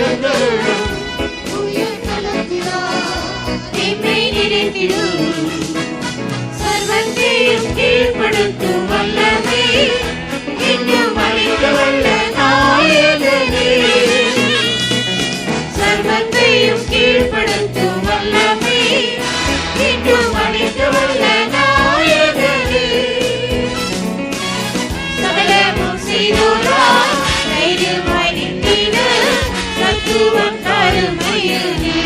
எழுந்தருளும் எம்மை நினைத்திடும் சர்வத்தையும் கீழ்ப்படுத்தும் வல்லமை இன்னும் அளிக்க வல்ல நாயகனே சர்வத்தையும் கீழ்ப்படுத்தும் வல்லமை இன்னும் அளிக்க வல்ல நாயகனே சகலமும் செய்தோராய் தைரியமாய் நின்றிட சத்துவம் தரும் ஐயனே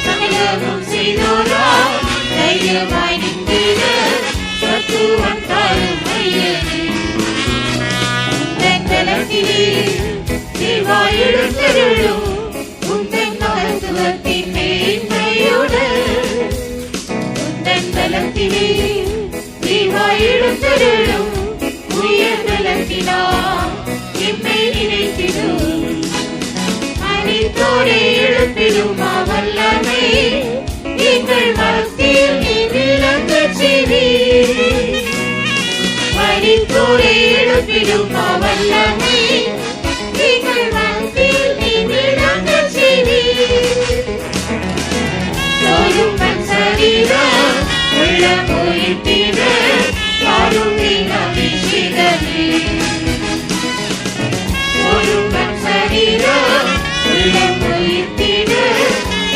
சகலமும் செய்தோராய் தைரியமாய் நின்றிட சத்துவம் தரும் ஐயனே உந்தன் தலத்திலே தேவாய் எழுந்தருளும் உந்தன் மகத்துவத்தின் மேன்மையுடன் உந்தன் தலத்திலே தேவாய் எழுந்தருளும் உயர் தலத்தினால் எம்மை நினைத்திடும் அனைத்தோரை எழுப்பிடும் வல்லமை எங்கள் மத்தியில் நீ விளங்கச் செய்வீர் அனைத்தோரை எழுப்பிடும் வல்லமை எங்கள் மத்தியில் நீ விளங்கச் செய்வீர் சோரும் மண் சரீரம் உள்ள போயிட்டிட காருண்ய அபிஷேகமே சோரும் மண் சரீரம் உள்ள போயிட்டிட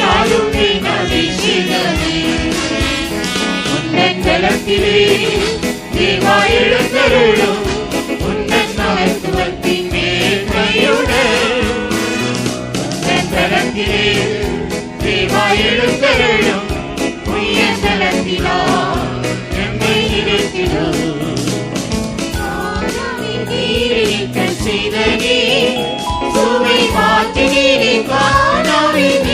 காருண்ய அபிஷேகமே உந்தன் தலத்திலே தேவாய் எழுந்தருளும் உந்தன் மகத்துவத்தின் மேன்மையுடன் உந்தன் தலத்திலே தேவாய் எழுந்தருளும் உயர் தலத்தினால் எம்மை நினைத்திடும் நீரிழிக்கச் செய்த நீ சுவை மாற்றி நீரை காணாவின்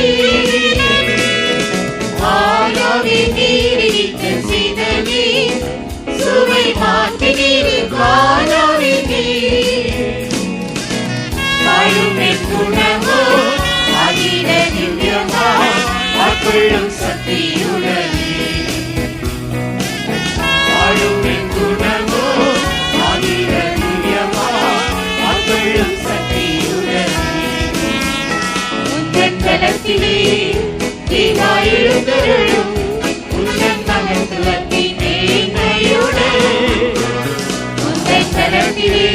நீரிழிக்கச் செய்த நீ சுவை மாற்றி நீரை காணாவின் வாழும் குணமோ அதிர திவ்யமாய் ஆட்கொள்ளும் சக்தியுடனே வாழும் குணமோ அதிர திவ்யமாய் ஆட்கொள்ளும் சக்தியுடனே உந்தன் தலத்திலே தேவாய் எழுந்தருளும் உந்தன் மகத்துவத்தின் மேன்மையுடன் உந்தன் தலத்திலே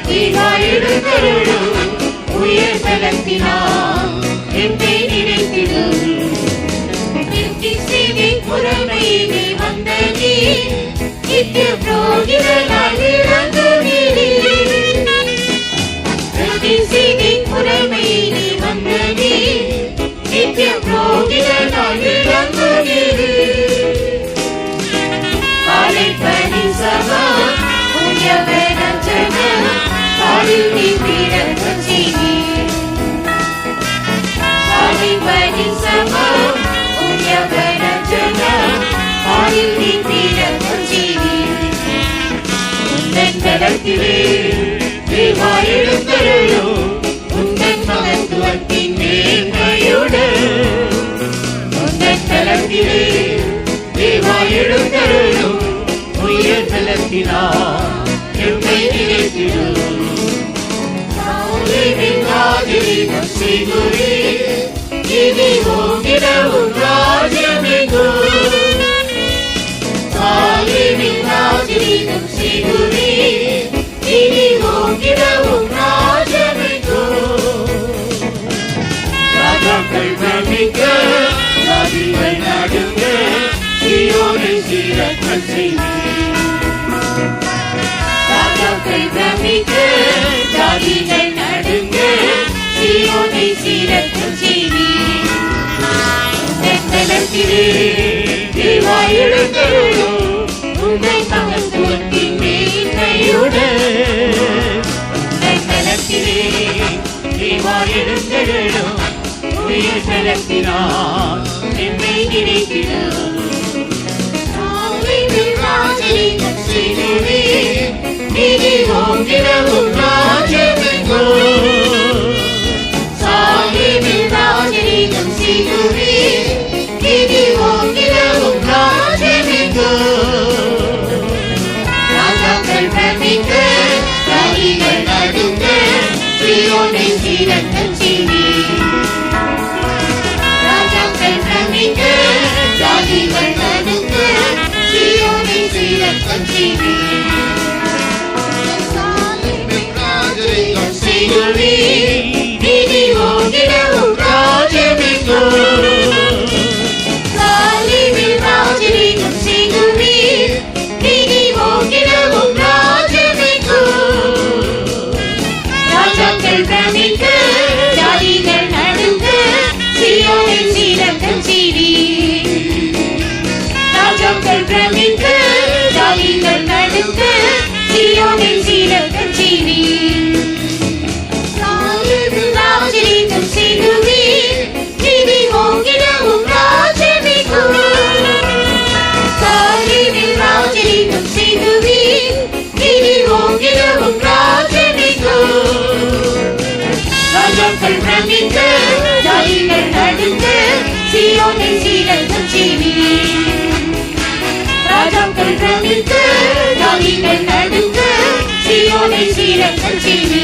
தேவாய் எழுந்தருளும் உயர் தலத்தினால் எம்மை நினைத்திடும் நித்திய சேவை புறமையிலே வந்த நீ நித்திய புரோகிதனாய் விளங்குகிறீர் நித்திய சேவை புறமையிலே வந்த நீ நித்திய புரோகிதனாய் விளங்குகிறீர் காலை பணி சபா புண்ணியவனஞ்சன காலில் நீ பீடக்கச் செய்வீர் காலை பணி சபா புண்ணியவனஞ்சன காலில் நீ பீடக்கச் செய்வீர் உந்தன் தலத்திலே தேவாய் எழுந்தருளும் உந்தன் மகத்துவத்தின் மேன்மையுடன் உந்தன் தலத்திலே தேவாய் எழுந்தருளும் உயர் தலத்தினால் எம்மை நினைத்திடும் ராஜரீகம் செய்துவீர் இனி ஓங்கிடவும் ராஜ்யமெங்கோ ராஜரீகம் செய்துவீர் இனி ஓங்கிடவும் ராஜ்யமெங்கோ ராஜாக்கள் பிரமிக்க ஜாதிகள் நடுங்க சீயோனை சீரக்கச் செய்வீர் ராஜாக்கள் பிரமிக்க ஜாதிகள் நடுங்க சீயோனை சீரக்கச் செய்வீர் உந்தன் தலத்திலே தேவாய் எழுந்தருளும் உந்தன் மகத்துவத்தின் மேன்மையுடன் உந்தன் தலத்திலே தேவாய் எழுந்தருளும் உயர் தலத்தினால் எம்மை நினைத்திடும் ராஜரீகம் செய்துவீர் இனி ஓங்கிடவும் ராஜ்யமெங்கோ சாலினில் ராஜரீகம் செய்துவீர் இனி ஓங்கிடவும் ராஜ்யமெங்கோ ராஜாக்கள் பிரமிக்க ராணிகள் நடுங்க சீயோனை சீரத்தம் செய்வி ராஜாக்கள் பிரமிக்க ஜாதிகள் நடுங்க சீயோனின் சீரத்தம் செய்வி ராஜரீகம் செய்வி நீதி ஓங்கிடவும் ராஜமிகோ சாலிவில் ராஜரீகம் செய்வி நீதி ஓங்கிடவும் ராஜமிகோ ராஜாக்கள் பிரமிக்க ஜாதிகள் நடுங்க சீயோனின் சீரத்தம் செய்வி ராஜாக்கள் பிரமிக்க ஜாதிகள் நடுங்க சீயோனின் சீரத்தம் செய்வி ராஜரீகம் செய்வி நீதி ஓங்கிடவும் ராஜமிகோ சாலிவில் ராஜரீகம் செய்வி நீதி ஓங்கிடவும் ராஜமிகோ ராஜாக்கள் பிரமிக்க ஜாதிகள் நடுங்க சீயோனின் சீரத்தம் செய்வி ராஜாக்கள் பிரமிக்க ஜாதிகள் நடுங்க சீயோனின் சீரத்தம் செய்வி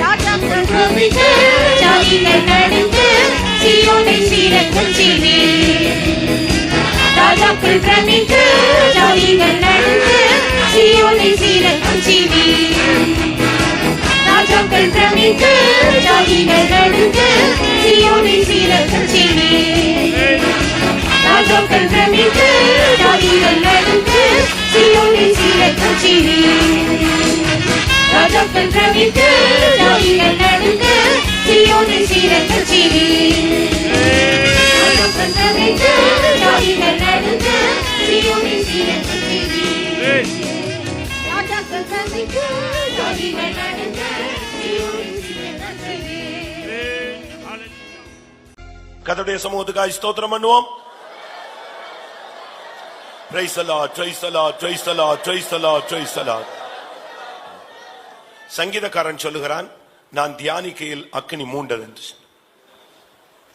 ராஜாக்கள் பிரமிக்க ஜாதிகள் நடுங்க சீயோனின் சீரத்தம் செய்வி ராஜாக்கள் பிரமிக்க ஜாதிகள் நடுங்க சீயோனின் சீரத்தம் செய்வி ராஜாக்கள் பிரமிக்க ஜாதிகள் நடுங்க சீயோனின் சீரத்தம் செய்வி ராஜாக்கள் பிரமிக்க ஜாதிகள் நடுங்க சீயோனின் சீரத்தம் செய்வி ராஜாக்கள் பிரமிக்க ஜாதிகள் நடுங்க சீயோனின் சீரத்தம் செய்வி ராஜாக்கள் பிரமிக்க ஜாதிகள் நடுங்க சீயோனின் சீரத்தம் செய்வி ராஜாக்கள் பிரமிக்க ஜாதிகள் நடுங்க சீயோனின் சீரத்தம் செய்வி. கர்த்தருடைய சமூகத்துக்காய் ஸ்தோத்திரம் பண்ணுவோம். Praise the Lord, praise the Lord, praise the Lord, praise the Lord, praise the Lord. சங்கீதக்காரன் சொல்லுகிறான், நான் தியானிக்கையில் அக்கினி மூண்டது என்று.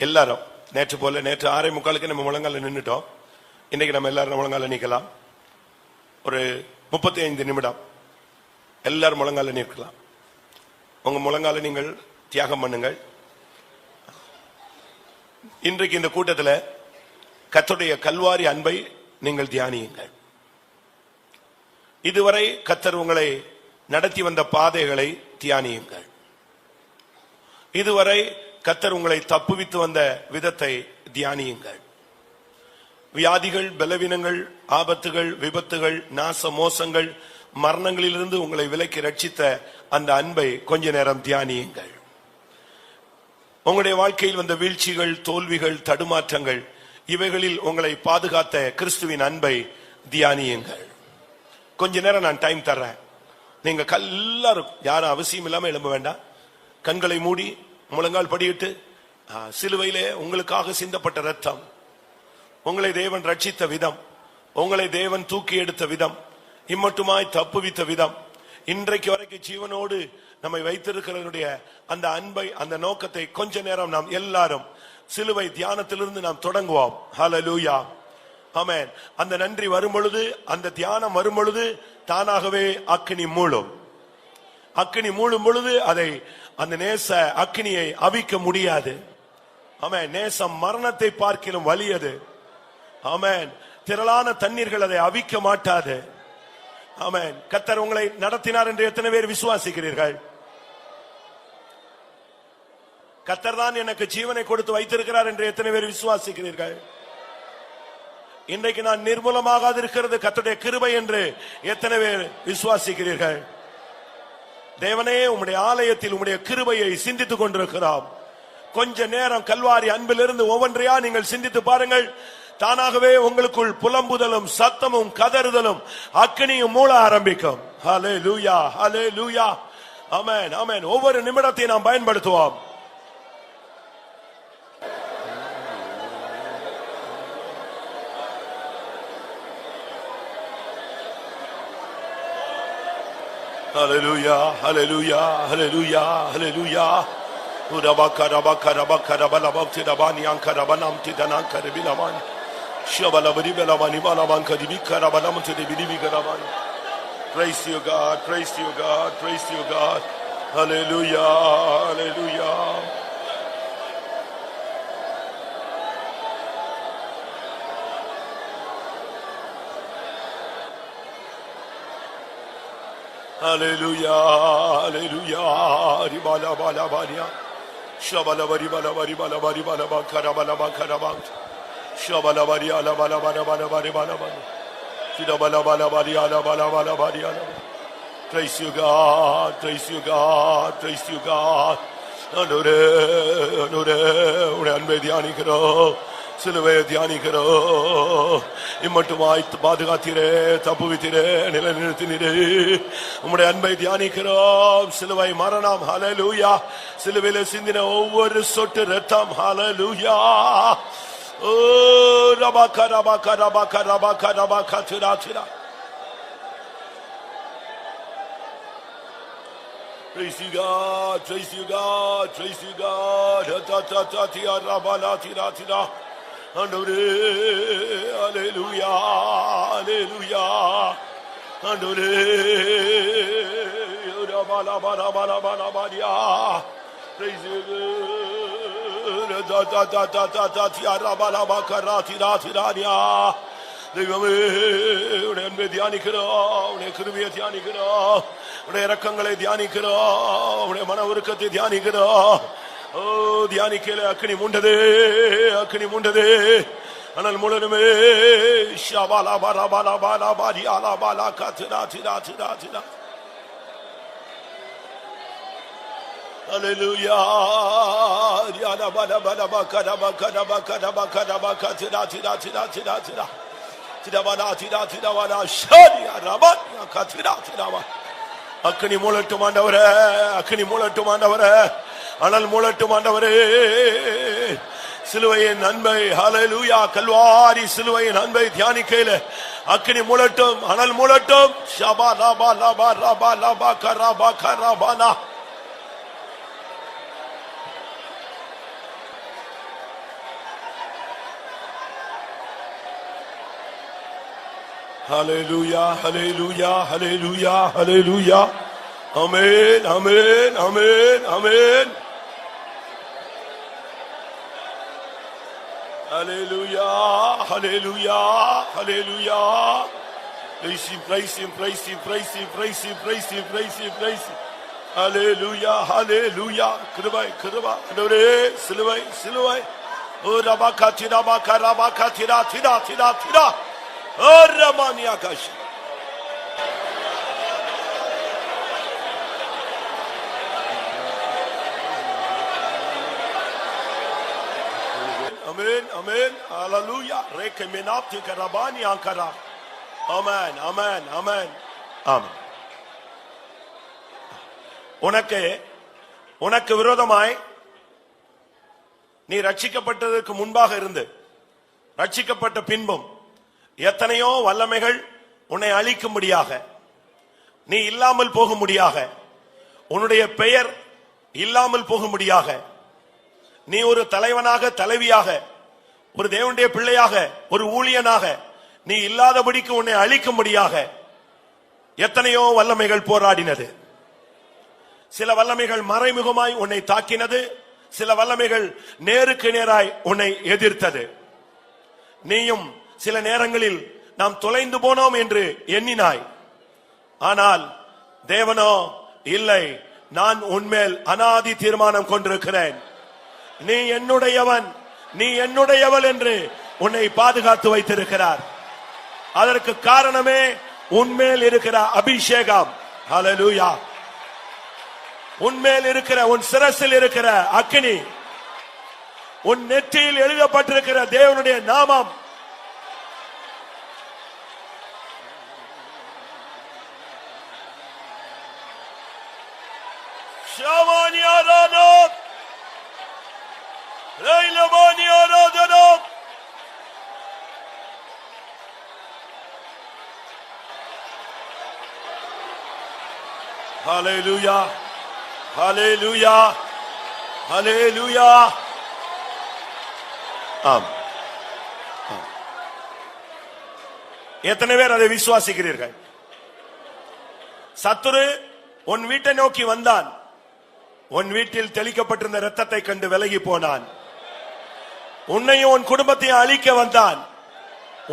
எல்லாரும் நேற்று போல நேற்று 6:45 நம்ம முழங்கால நின்னுட்டோம். இன்னைக்கு நம்ம எல்லாரும் முழங்கால நிக்கலாம். ஒரு 35 நிமிடம் எல்லாரும் முழங்கால நிற்கலாம். உங்க முழங்கால நீங்கள் தியாகம் பண்ணுங்கள். இன்றைக்கு இந்த கூட்டத்தில் கர்த்தருடைய கல்வாரி அன்பை நீங்கள் தியானியுங்கள். இதுவரை கர்த்தர் உங்களை நடத்தி வந்த பாதைகளை தியானியுங்கள். இதுவரை கர்த்தர் உங்களை தப்புவித்து வந்த விதத்தை தியானியுங்கள். வியாதிகள், பலவீனங்கள், ஆபத்துகள், விபத்துகள், நாச மோசங்கள், மரணங்களிலிருந்து உங்களை விலக்கி ரட்சித்த அந்த அன்பை கொஞ்ச நேரம் தியானியுங்கள். உங்களுடைய வாழ்க்கையில் வந்த வீழ்ச்சிகள், தோல்விகள், தடுமாற்றங்கள், இவைகளில் உங்களை பாதுகாத்த கிறிஸ்துவின் அன்பை தியானியுங்கள். கொஞ்ச நேரம் நான் டைம் தர்றேன். நீங்க எல்லாரும் யாரும் அவசியம் இல்லாம எழும்ப வேண்டாம். கண்களை மூடி முழங்கால் படியிட்டு, சிலுவையிலே உங்களுக்காக சிந்தப்பட்ட ரத்தம், உங்களை தேவன் ரட்சித்த விதம், உங்களை தேவன் தூக்கி எடுத்த விதம், இம்மட்டுமாய் தப்புவித்த விதம், இன்றைக்கு வரைக்கும் ஜீவனோடு நம்மை வைத்திருக்கிறவருடைய அந்த அன்பை, அந்த நோக்கத்தை கொஞ்ச நேரம் நாம் எல்லாரும் சிலுவை தியானத்திலிருந்து நாம் தொடங்குவோம். ஹல்லேலூயா, ஆமென். அந்த நன்றி வரும் பொழுது, அந்த தியானம் வரும் பொழுது தானாகவே அக்கினி மூளும். அக்கினி மூளும் பொழுது அதை, அந்த நேச அக்கினியை அவிக்க முடியாது. ஆமென். நேசம் மரணத்தை பார்க்கிலும் வலியது. ஆமென். திரளான தண்ணீர்கள் அதை அவிக்க மாட்டாது. ஆமென். கர்த்தர் உங்களை நடத்தினார் என்று எத்தனை பேர் விசுவாசிக்கிறீர்கள்? கர்த்தர் தான் எனக்கு ஜீவனை கொடுத்து வைத்திருக்கிறார் என்று எத்தனை பேர் விசுவாசிக்கிறீர்கள்? இன்றைக்கு நான் நிர்மூலமாகாது இருக்கிறது கர்த்தருடைய கிருபை என்று எத்தனை பேர் விசுவாசிக்கிறீர்கள்? தேவனே, உம்முடைய ஆலயத்தில் உம்முடைய கிருபையை சிந்தித்துக் கொண்டிருக்கிறோம். கொஞ்ச நேரம் கல்வாரி அன்பிலிருந்து ஒவ்வொன்றையா நீங்கள் சிந்தித்து பாருங்கள். தானாகவே உங்களுக்குள் புலம்புதலும் சத்தமும் கதறுதலும் அக்கினியும் மூள ஆரம்பிக்கும். ஹல்லேலூயா, ஹல்லேலூயா, ஆமென், ஆமென். ஒவ்வொரு நிமிடத்தை நாம் பயன்படுத்துவோம். Hallelujah, hallelujah, hallelujah, hallelujah. Urabaka rabaka rabaka rabalabti rabani ankarabanam tidanan karabilaman. Shabalabri belamani balaman kadibika rabalam tidibidi garaban. Praise you God, praise you God, praise you God. Hallelujah hallelujah hallelujah hallelujah ribala bala baria shabala bari bala bari bala bari bala bakara bala bakara bak shabala bari ala bala bala bala bari bala bala sida bala bala bari ala bala bala bari ala. Praise you God, praise you God, praise you God. ஆண்டவரே ஆண்டவரே உம்முடைய அன்பை தியானிக்கிறோம், சிலுவையை தியானிக்கிறோம். இம்மட்டுமாய் பாதுகாத்தீரே, தப்புவித்தீரே, நிலைநிறுத்தினீரே. உம்முடைய அன்பை தியானிக்கிறோம். சிலுவை மரணம், ஹalleluya. சிலுவையிலே சிந்தின ஒவ்வொரு சொட்டு இரத்தம், ஹalleluya. ஓ ரபக ரபக ரபக ரபக ரபக திரா திரா. Praise you God, praise you God, praise you God. Ta ta ta tia rabala tira tira. Andore, hallelujah, hallelujah. Andore, rabala bala bala bala bala. Praise you God. Ta ta ta ta ta ta tia rabala bakara tira tira dia. தெய்வமே உடைய அன்பை தியானிக்கிறோம், உடைய கிருபையை தியானிக்கிறோம், உடைய இரக்கங்களை தியானிக்கிறோம், உடைய மன உருக்கத்தை தியானிக்கிறோம். ஓ தியானிக்கல அக்கினி மூண்டதே, அக்கினி மூண்டதே. ஆனால் முழுமே ஷபாலா பாலா பாலா பாலா பாரி ஆலா பாலா கத்ரா திரா திரா திரா. ஹalleluya ரியாலா பாலா பாலா பக்கரா பக்கரா பக்கரா பக்கரா பக்கரா திரா திரா திரா திரா. அக்கினி மூலட்டும் ஆண்டவரே, அக்கினி மூலட்டும் ஆண்டவரே, அனல் மூலட்டும் ஆண்டவரே. சிலுவையின் அன்பை, ஹalleluya, கல்வாரி சிலுவையின் அன்பை தியானிக்கையில அக்கினி மூலட்டும், அனல் மூலட்டும். ஷபா லபா லபா ரபா லபா கரபா கரபானா. Hallelujah, hallelujah, hallelujah, hallelujah. Amen, amen, amen, amen. Hallelujah, hallelujah, hallelujah. Praise him, praise him, praise him, praise him, praise him, praise him, praise him, praise him. Hallelujah, hallelujah. Kirubai, kiruba. Adore, siluvai, siluvai. Oh, rabaka tira, baka rabaka tira, tira, tira, tira. Oh, Ramania Kashi. Amen, amen, hallelujah. Reke menapti karabani ankara. Amen, amen, amen, amen. உனக்கு விரோதமாய் நீ ரட்சிக்கப்பட்டதற்கு முன்பாக இருந்து ரட்சிக்கப்பட்ட பின்பும் எத்தனையோ வல்லமைகள் உன்னை அழிக்கும்படியாக, நீ இல்லாமல் போகும்படியாக, உன்னுடைய பெயர் இல்லாமல் போகும்படியாக, நீ ஒரு தலைவனாக, தலைவியாக, ஒரு தேவனுடைய பிள்ளையாக, ஒரு ஊழியனாக நீ இல்லாதபடிக்கு உன்னை அழிக்கும்படியாக எத்தனையோ வல்லமைகள் போராடினது. சில வல்லமைகள் மறைமுகமாய் உன்னை தாக்கினது, சில வல்லமைகள் நேருக்கு நேராய் உன்னை எதிர்த்தது. நீயும் சில நேரங்களில் நாம் தொலைந்து போனோம் என்று எண்ணினாய். ஆனால் தேவனோ இல்லை, நான் உன்மேல் அனாதி தீர்மானம் கொண்டிருக்கிறேன், நீ என்னுடையவன், நீ என்னுடையவள் என்று உன்னை பாதுகாத்து வைத்திருக்கிறார். அதற்கு காரணமே உன்மேல் இருக்கிற அபிஷேகம். ஹல்லேலூயா. உன்மேல் இருக்கிற, உன் சிரசில் இருக்கிற அக்கினி, உன் நெற்றியில் எழுதப்பட்டிருக்கிற தேவனுடைய நாமம். Hallelujah, hallelujah, hallelujah. எத்தனை பேர் அதை விசுவாசிக்கிறீர்கள்? சத்துரு உன் வீட்டை நோக்கி வந்தான், உன் வீட்டில் தெளிக்கப்பட்டிருந்த இரத்தத்தை கண்டு விலகி போனான். உன்னையும் உன் குடும்பத்தையும் அழிக்க வந்தான்.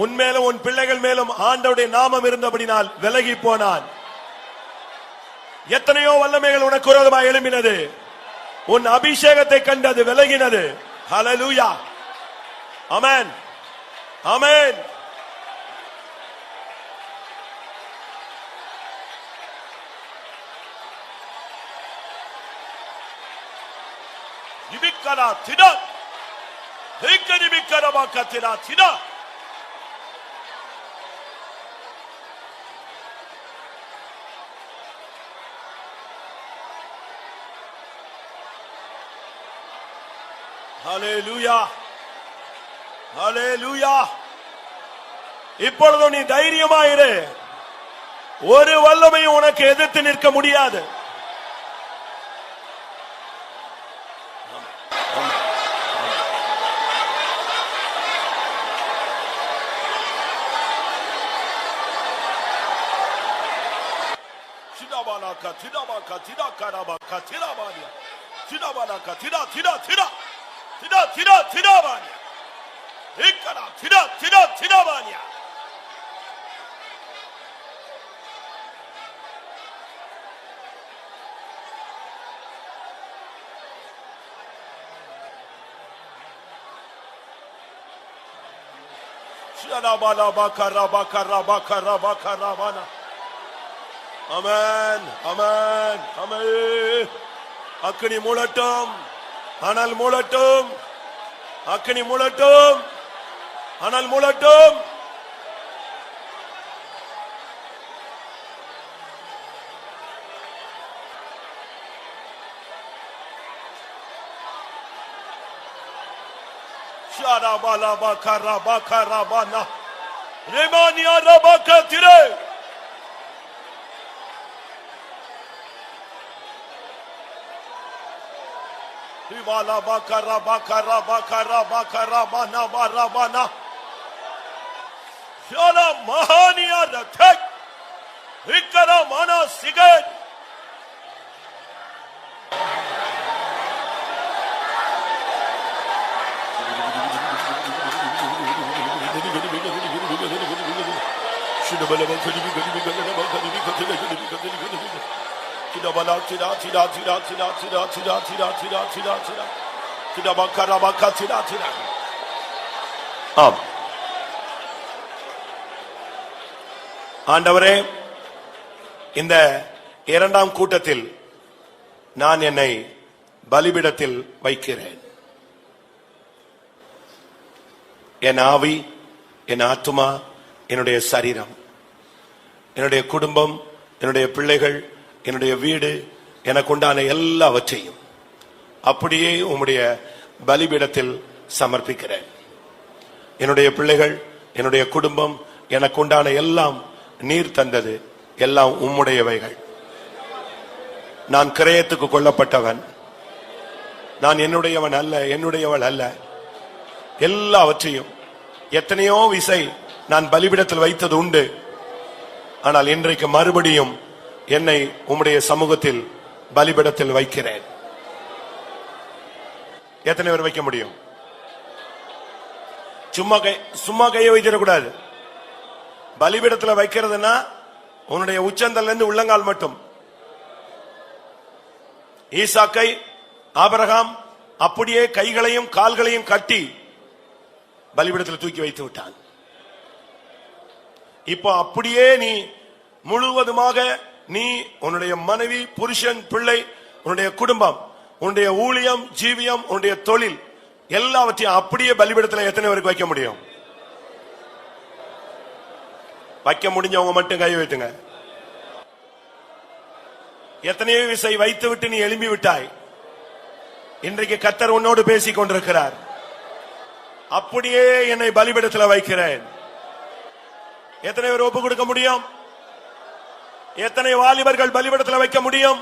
உன் மேலும் உன் பிள்ளைகள் மேலும் ஆண்டவருடைய நாமம் இருந்தபடினால் விலகி போனான். எத்தனையோ வல்லமைகள் உனக்கு விரோதமாக எழும்பினது. உன் அபிஷேகத்தை கண்டு அது விலகினது. ஹல்லேலூயா, ஆமென், ஆமென். இபிக்கரா திடா ஹேக்கரி பிக்கரபா கத்திரா திடா. ஹல்லேலூயா, ஹல்லேலூயா. இப்பொழுது நீ தைரியமாயிரு. ஒரு வல்லமையும் உனக்கு எதிர்த்து நிற்க முடியாது. Tidabalaka, tidabaka, tidakarabaka, tidabania. Tidabalaka, tida, tida, tida. Tida, tida, tidabania. Ikara, tida, tida, tidabania. Shadabala bakara bakara bakara bakara bana. Amen, amen, amen. அக்கினி மூளட்டும், அனல் மூளட்டும். அக்கினி மூளட்டும், அனல் மூளட்டும். ஷாராபாலா பகரா பகரா பனா. ரெமானியா ரபகதிரே. Bala bakara bakara bakara bakara bana bara bana. Shala mahaniya rathak. Ikara mana sigad. Tidabala tida tida tida tida tida tida tida tida tida tida tidabakara baka tida tida. ஆம் ஆண்டவரே, இந்த இரண்டாம் கூட்டத்தில் நான் என்னை பலிபீடத்தில் வைக்கிறேன். என் ஆவி, என் ஆத்துமா, என்னுடைய சரீரம், என்னுடைய குடும்பம், என்னுடைய பிள்ளைகள், என்னுடைய வீடு, எனக்கு உண்டான எல்லாவற்றையும் அப்படியே உம்முடைய பலிபீடத்தில் சமர்ப்பிக்கிறேன். என்னுடைய பிள்ளைகள், என்னுடைய குடும்பம், எனக்கு உண்டான எல்லாம் நீர் தந்தது, எல்லாம் உம்முடையவைகள். நான் கிரயத்துக்கு கொல்லப்பட்டவன். நான் என்னுடையவன் அல்ல, என்னுடையவள் அல்ல. எல்லாவற்றையும் எத்தனையோ விசை நான் பலிபீடத்தில் வைத்தது உண்டு. ஆனால் இன்றைக்கு மறுபடியும் என்னை உம்முடைய சமூகத்தில் பலிபீடத்தில் வைக்கிறேன். எத்தனை பேர் வைக்க முடியும்? சும்மா கையை வைத்திடக்கூடாது. பலிபீடத்தில் வைக்கிறதுனா உன்னுடைய உச்சந்தல்ல இருந்து உள்ளங்கால் மட்டும். ஈசாக்கை ஆபிரகாம் அப்படியே கைகளையும் கால்களையும் கட்டி பலிபீடத்தில் தூக்கி வைத்து விட்டான். இப்போ அப்படியே நீ முழுவதுமாக நீ, உன்னுடைய மனைவி, புருஷன், பிள்ளை, உன்னுடைய குடும்பம், உன்னுடைய ஊழியம், ஜீவியம், உன்னுடைய தொழில் எல்லாவற்றையும் அப்படியே பலிபீடத்தில் எத்தனை பேருக்கு வைக்க முடியும்? வைக்க முடிஞ்சவங்க மட்டும் கை வைத்துங்க. எத்தனையோ விசை வைத்து விட்டு நீ எழும்பி விட்டாய். இன்றைக்கு கர்த்தர் உன்னோடு பேசிக் கொண்டிருக்கிறார். அப்படியே என்னை பலிபீடத்தில் வைக்கிறேன். எத்தனை பேர் ஒப்பு கொடுக்க முடியும்? எத்தனை வாலிபர்கள் பலிபீடத்தில் வைக்க முடியும்?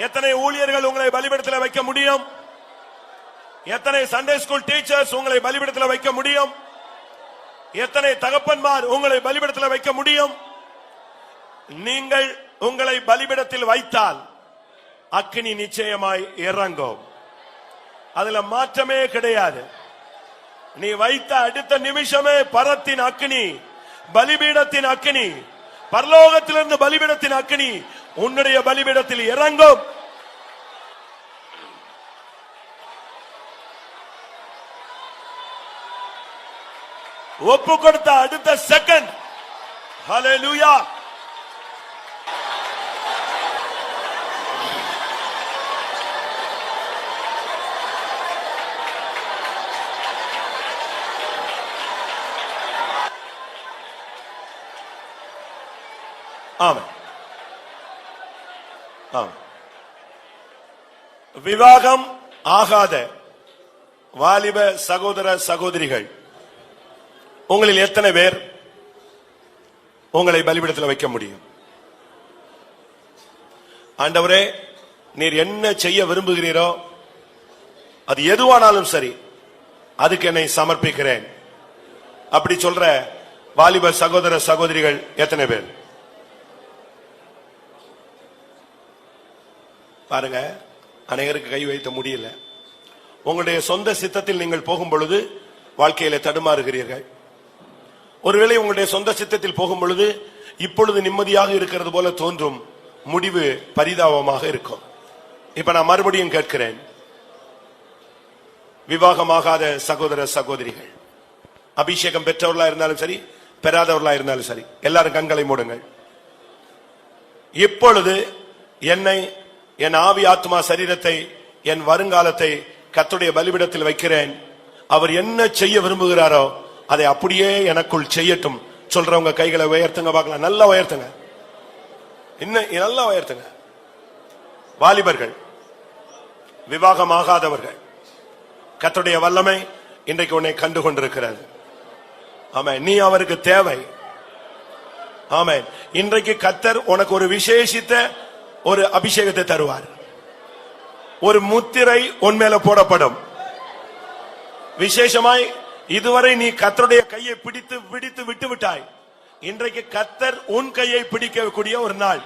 எத்தனை ஊழியர்கள் உங்களை பலிபீடத்தில் வைக்க முடியும்? எத்தனை சண்டே ஸ்கூல் டீச்சர்ஸ் உங்களை பலிபீடத்தில் வைக்க முடியும்? எத்தனை தகப்பன்மார் உங்களை பலிபீடத்தில் வைக்க முடியும்? நீங்கள் உங்களை பலிபீடத்தில் வைத்தால் அக்கினி நிச்சயமாய் இறங்கும். அதுல மாற்றமே கிடையாது. நீ வைத்த அடுத்த நிமிஷமே பரத்தின் அக்கினி, பலிபீடத்தின் அக்கினி, பரலோகத்திலிருந்து பலிபீடத்தின் அக்கினி உன்னுடைய பலிபீடத்தில் இறங்கும். ஒப்பு கொடுத்த அடுத்த செகண்ட், ஹல்லேலூயா. ஆமென். விவாகம் ஆகாத வாலிப சகோதர சகோதரிகள், உங்களில் எத்தனை பேர் உங்களை பலிபீடத்தில் வைக்க முடியும்? ஆண்டவரே, நீர் என்ன செய்ய விரும்புகிறீரோ அது எதுவானாலும் சரி, அதுக்கு என்னை சமர்ப்பிக்கிறேன் அப்படி சொல்ற வாலிப சகோதர சகோதரிகள் எத்தனை பேர்? பாருங்க, அநேகருக்கு கை வைத்த முடியல. உங்களுடைய சொந்த சித்தத்தில் நீங்கள் போகும் பொழுது வாழ்க்கையில தடுமாறுகிறீர்கள். ஒருவேளை உங்களுடைய சொந்த சித்தத்தில் போகும் பொழுது இப்பொழுது நிம்மதியாக இருக்கிறது போல தோன்றும், முடிவு பரிதாபமாக இருக்கும். இப்ப நான் மறுபடியும் கேட்கிறேன், விவாகமாகாத சகோதர சகோதரிகள், அபிஷேகம் பெற்றவர்களா இருந்தாலும் சரி, பெறாதவர்களா இருந்தாலும் சரி, எல்லாரும் கண்களை மூடுங்கள். இப்பொழுது என்னை, என் ஆவி ஆத்மா சரீரத்தை, என் வருங்காலத்தை கர்த்தருடைய பலிபீடத்தில் வைக்கிறேன். அவர் என்ன செய்ய விரும்புகிறாரோ அதை அப்படியே எனக்குள் செய்யட்டும் சொல்றவங்க கைகளை உயர்த்துங்க பார்க்கலாம். நல்லா உயர்த்துங்க, இன்னும் நல்லா உயர்த்துங்க. வாலிபர்கள், விவாகமாகாதவர்கள், கர்த்தருடைய வல்லமை இன்றைக்கு உன்னை கண்டு கொண்டிருக்கிறது. ஆமென். நீ அவருக்கு தேவை. ஆமென். இன்றைக்கு கர்த்தர் உனக்கு ஒரு விசேஷித்த ஒரு அபிஷேகத்தை தருவார். ஒரு முத்திரை உன் மேல போடப்படும். விசேஷமாய் இதுவரை நீ கர்த்தருடைய கையை பிடித்து விட்டு விட்டாய். இன்றைக்கு கர்த்தர் உன் கையை பிடிக்கக்கூடிய ஒரு நாள்.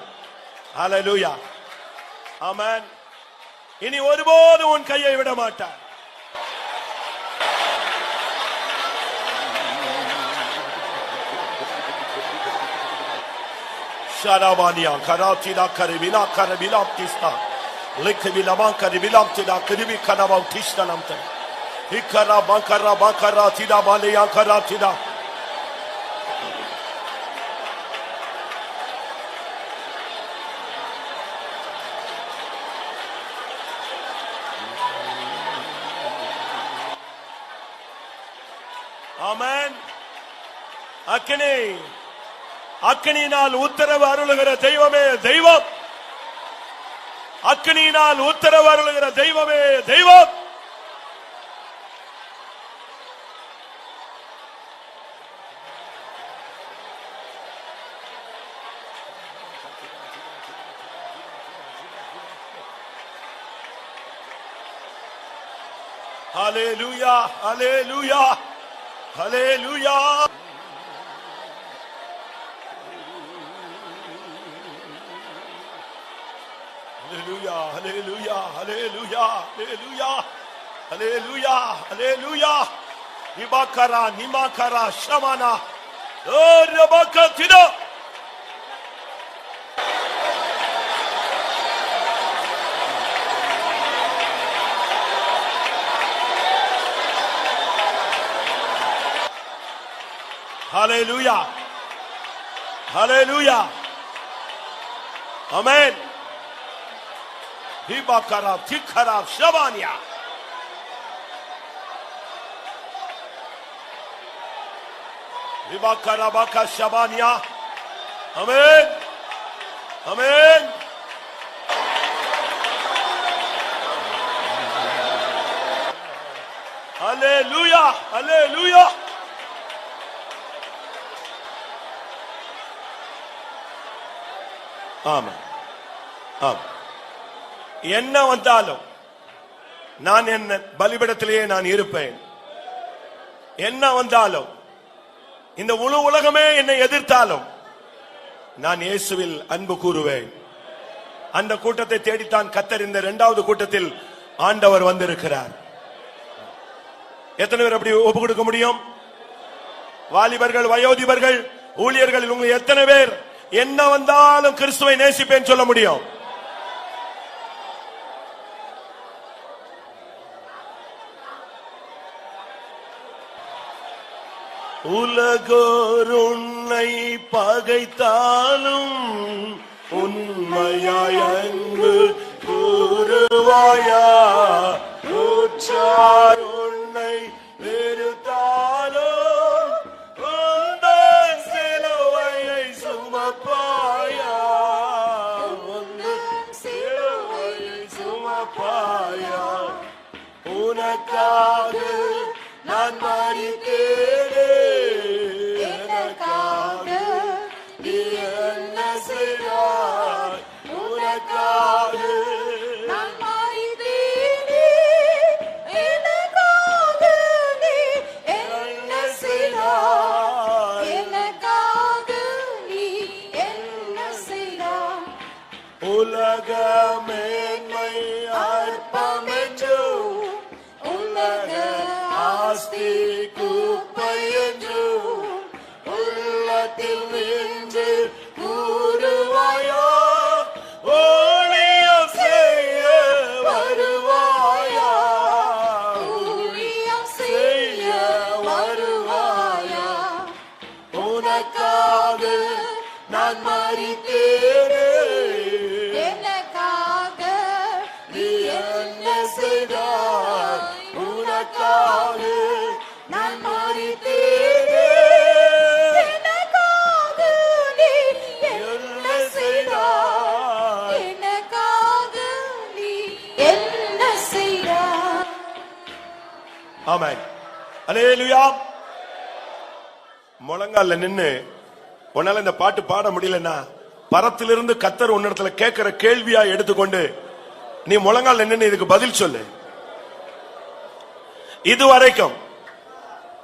ஹல்லேலூயா. ஆமென். இனி ஒருபோதும் உன் கையை விட மாட்டார். ஷாராபானியா கராத்தினா கரிபினா கரபினா கிஸ்தா லிக்பிலமா கரிபினா தினா கரிபி கனவா கிஸ்தனம்த இக்கரா பக்கரா பக்கரா தினா பாலியா கராத்தினா. ஆமென். அக்கினி, அக்கினியினால் உத்தரவு அருளுகிற தெய்வமே தெய்வம். அக்கினியினால் உத்தரவு அருளுகிற தெய்வமே தெய்வம். ஹல்லேலூயா, ஹல்லேலூயா, ஹல்லேலூயா. Hallelujah, hallelujah, hallelujah, hallelujah, hallelujah, hallelujah. Ibakara, nimakara, shamana. Oh, rabakatida. Hallelujah, hallelujah. Amen. Hibakara, tikara, shabania. Hibakara, baka, shabania. Amen. Amen. Hallelujah, hallelujah. Amen. Amen. என்ன வந்தாலும் நான் என்ன பலிபீடத்திலேயே நான் இருப்பேன். என்ன வந்தாலும் இந்த முழு உலகமே என்னை எதிர்த்தாலும் நான் இயேசுவில் அன்பு கூறுவேன். அந்த கூட்டத்தை தேடித்தான் கர்த்தர் இந்த 2வது கூட்டத்தில் ஆண்டவர் வந்திருக்கிறார். எத்தனை பேர் அப்படி ஒப்பு கொடுக்க முடியும்? வாலிபர்கள், வயோதிபர்கள், ஊழியர்கள், உங்க எத்தனை பேர் என்ன வந்தாலும் கிறிஸ்துவை நேசிப்பேன் சொல்ல முடியும்? உலகோர் உன்னை பகைத்தாலும் உண்மையாய் அன்பு கூறுவாயா? உற்றார் உன்னை வெறுத்தாலும் உந்தன் சிலுவையை சுமப்பாயா? உந்தன் சிலுவையை சுமப்பாயா? உனக்காக நான் மரித்தேனே, எனக்காக நீ என்ன செய்தாய்? உனக்காக நான் மரித்தேனே, எனக்காக நீ என்ன செய்தாய்? எனக்காக நீ என்ன செய்தாய்? உலக மேன்மை அற்பமென்று, உலக ஆஸ்தி குப்பை என்று உள்ளத்தில் நின்று கூறுவாயா? ஊழியம் செய்ய வருவாயா? ஊழியம் செய்ய வருவாயா? உனக்காக நான் மரித்தேனே, எனக்காக நீ என்ன செய்தாய்? உனக்காக நான் மரித்தேனே, எனக்காக நீ என்ன செய்தாய்? எனக்காக நீ என்ன செய்தாய்? ஆமென். அல்லேலூயா. முழங்கால்ல நின்னு உன்னால இந்த பாட்டு பாட முடியலன்னா பரத்திலிருந்து கர்த்தர் உன்னிடத்துல கேட்கிற கேள்வியா எடுத்துக்கொண்டு நீ முழங்கால்ல நின்னு இதுக்கு பதில் சொல்லு. இதுவரைக்கும்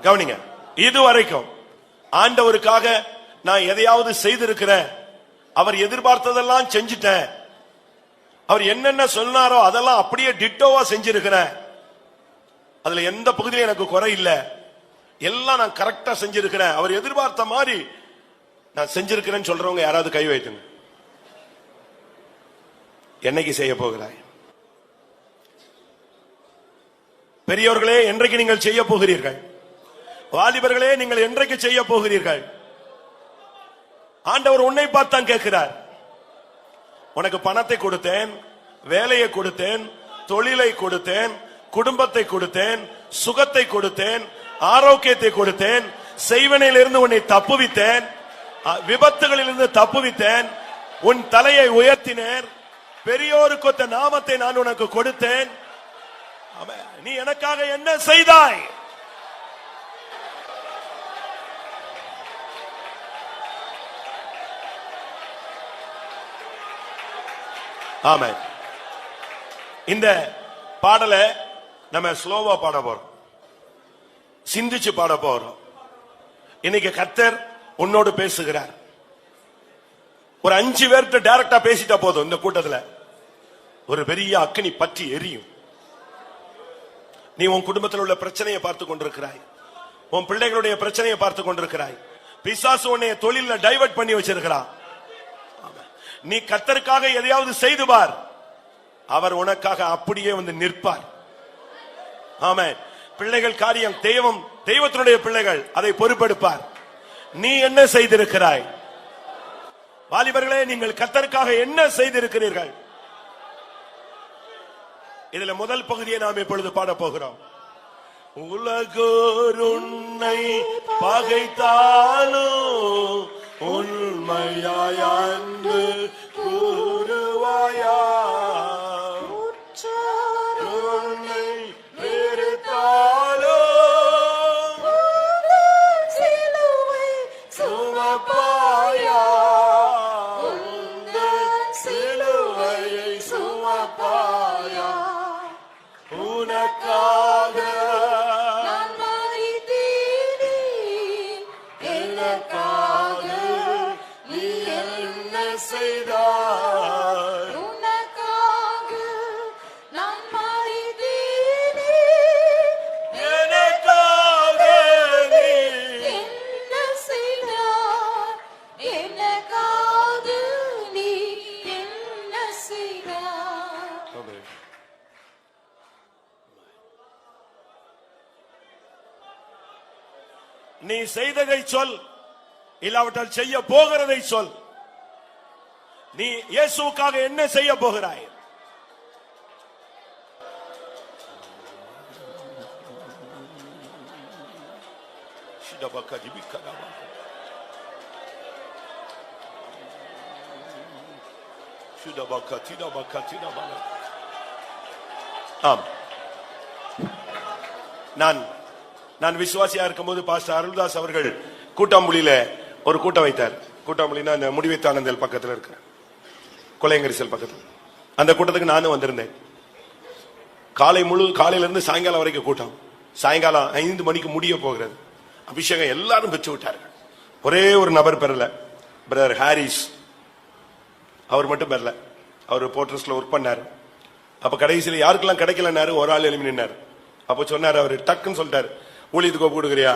கவனிங்க, இதுவரைக்கும் ஆண்டவருக்காக நான் எதையாவது செய்திருக்கிறேன், அவர் எதிர்பார்த்ததெல்லாம் செஞ்சிட்டேன், அவர் என்னென்ன சொன்னாரோ அதெல்லாம் அப்படியே டிட்டோவா செஞ்சிருக்கிறேன், அதுல எந்த பகுதியிலும் எனக்கு குறை இல்ல, எல்லாம் நான் கரெக்டா செஞ்சிருக்கிறேன், அவர் எதிர்பார்த்த மாதிரி நான் செஞ்சிருக்கிறேன்னு சொல்றவங்க யாராவது கை வைத்துங்க. என்னைக்கு செய்ய போகிறாய்? பெரியவர்களே, என்றைக்கு நீங்கள் செய்ய போகிறீர்கள்? வாலிபர்களே, நீங்கள் என்றைக்கு செய்ய போகிறீர்கள்? ஆண்டவர் உன்னை பார்த்தான் கேட்கிறார். உனக்கு பணத்தை கொடுத்தேன், வேலையை கொடுத்தேன், தொழிலை கொடுத்தேன், குடும்பத்தை கொடுத்தேன், சுகத்தை கொடுத்தேன், ஆரோக்கியத்தை கொடுத்தேன், செய்வனையிலிருந்து உன்னை தப்புவித்தேன், விபத்துகளிலிருந்து தப்புவித்தேன், உன் தலையை உயர்த்தினேன், பெரியோருக்கொத்த நாமத்தை நான் உனக்கு கொடுத்தேன், நீ எனக்காக என்ன செய்தாய்? ஆமென். இந்த பாடலை நம்ம ஸ்லோவா பாட போறோம், சிந்திச்சு பாட போறோம். இன்னைக்கு கர்த்தர் உன்னோடு பேசுகிறார். ஒரு 5 பேர்கிட்ட டைரக்டா பேசிட்டா போதும். இந்த கூட்டத்துல ஒரு பெரிய அக்கினி பற்றி எரியும். நீ உன் குடும்பத்தில் உள்ள பிரச்சனையை பார்த்து கொண்டிருக்கிறாய், உன் பிள்ளைகளுடைய பிரச்சனையை பார்த்து கொண்டிருக்கிறாய், பிசாசு உன்னை தொழில டைவர்ட் பண்ணி வச்சிருக்கிறான். நீ கர்த்தருக்காக எதையாவது செய்து பார், அவர் உனக்காக அப்படியே வந்து நிற்பார். ஆமென். பிள்ளைகள் காரியம் தெய்வத்தினுடைய பிள்ளைகள் அதை பொறுப்பெடுப்பார். நீ என்ன செய்திருக்கிறாய்? வாலிபர்களே, நீங்கள் கர்த்தருக்காக என்ன செய்திருக்கிறீர்கள்? இதுல முதல் பகுதியை நாம் இப்பொழுது பாட போகிறோம். உலகோர் உன்னை பகைத்தாலும் உண்மையாய் அன்பு கூறுவாயா? உன்னை வெறுத்தாலும் சிலுவை சுமப்பாயா? சிலுவையை சுமப்பாயா? உனக்காக நான் மரித்தேனே, எனக்காக நீ என்ன செய்தாய்? உனக்காக நீ செய்ததை சொல், இல்லாவிட்டால் செய்ய போகிறதை சொல். நீ இயேசுவுக்காக என்ன செய்ய போகிறாய்? நான் விசுவாசியா இருக்கும்போது பாஸ்டர் அருள்தாஸ் அவர்கள் கூட்டாம்புலியில ஒரு கூட்டம் வைத்தார். கூட்டாம்புலினா அந்த முடிவைத்தானந்தல் பக்கத்தில் இருக்கிற கொலையங்கரிசல் பக்கத்தில். அந்த கூட்டத்துக்கு நானும் வந்திருந்தேன். காலையில இருந்து சாயங்காலம் வரைக்கும் கூட்டம். சாயங்காலம் 5 மணிக்கு முடிய போகிறது. அபிஷேகம் எல்லாரும் பெற்று விட்டார்கள். ஒரே ஒரு நபர் பெறல, பிரதர் ஹாரிஸ். அவர் மட்டும் பெறல. அவர் போர்ட்ரஸ்ல ஒர்க் பண்ணாரு. அப்ப கடைசியில் யாருக்கெல்லாம் கிடைக்கலன்னாரு, ஒரு ஆள் எழுப்பி நின்னாரு. அப்ப சொன்னாரு, அவரு டக்குன்னு சொல்லிட்டாரு, ஊழியத்துக்கு ஒப்பு கொடுக்குறியா?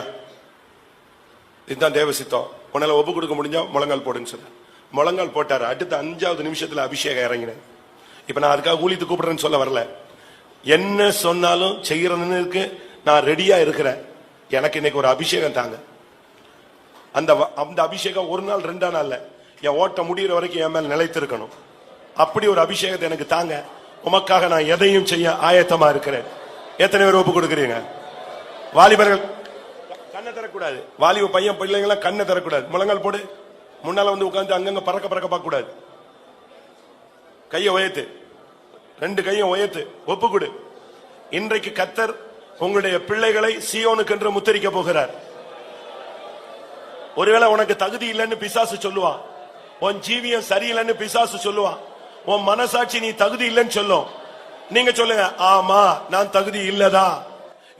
இதுதான் தேவ சித்தம், உன்னால ஒப்பு கொடுக்க முடிஞ்சா முழங்கால் போடுன்னு சொன்னார். முழங்கால் போட்டாரு. அடுத்த 5வது நிமிஷத்துல அபிஷேகம் இறங்கினேன். இப்ப நான் அதுக்காக ஊழியத்துக்கு கூப்பிடுறேன்னு சொல்ல வரல. என்ன சொன்னாலும் செய்யறதுக்கு நான் ரெடியா இருக்கிறேன். எனக்கு இன்னைக்கு ஒரு அபிஷேகம் தாங்க. அந்த அபிஷேகம் ஒரு நாள் 2 நாள் இல்ல, என் ஓட்ட முடிகிற வரைக்கும் என் மேல் நிலைத்திருக்கணும். அப்படி ஒரு அபிஷேகத்தை எனக்கு தாங்க. உமக்காக நான் எதையும் செய்ய ஆயத்தமா இருக்கிறேன். எத்தனை பேர் ஒப்பு கொடுக்குறீங்க? வாலிபர்கள் கண்ணை தரக்கூடாது. வாலிப பையன் பிள்ளைங்களாம் கண்ணை தரக்கூடாது. முழங்கால் போடு. முன்னால வந்து உட்கார்ந்து அங்கங்க பறக்க பார்க்க கூடாது. கையை உயர்த்து, 2 கையும் உயர்த்து, ஒப்பு கொடு. இன்றைக்கு கர்த்தர் உங்களுடைய பிள்ளைகளை சீயோனுக்கு என்று முத்தரிக்க போகிறார். ஒருவேளை உனக்கு தகுதி இல்லைன்னு பிசாசு சொல்லுவான், உன் ஜீவியம் சரியில்லைன்னு பிசாசு சொல்லுவான், உன் மனசாட்சி நீ தகுதி இல்லைன்னு சொல்லும். நீங்க சொல்லுங்க, ஆமா நான் தகுதி இல்லதா.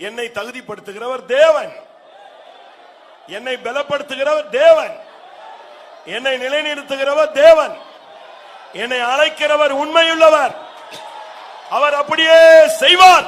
என்னை தகுதிப்படுத்துகிறவர் தேவன், என்னை பலப்படுத்துகிறவர் தேவன், என்னை நிலைநிறுத்துகிறவர் தேவன், என்னை அழைக்கிறவர் உண்மையுள்ளவர். அவர் அப்படியே செய்வார்.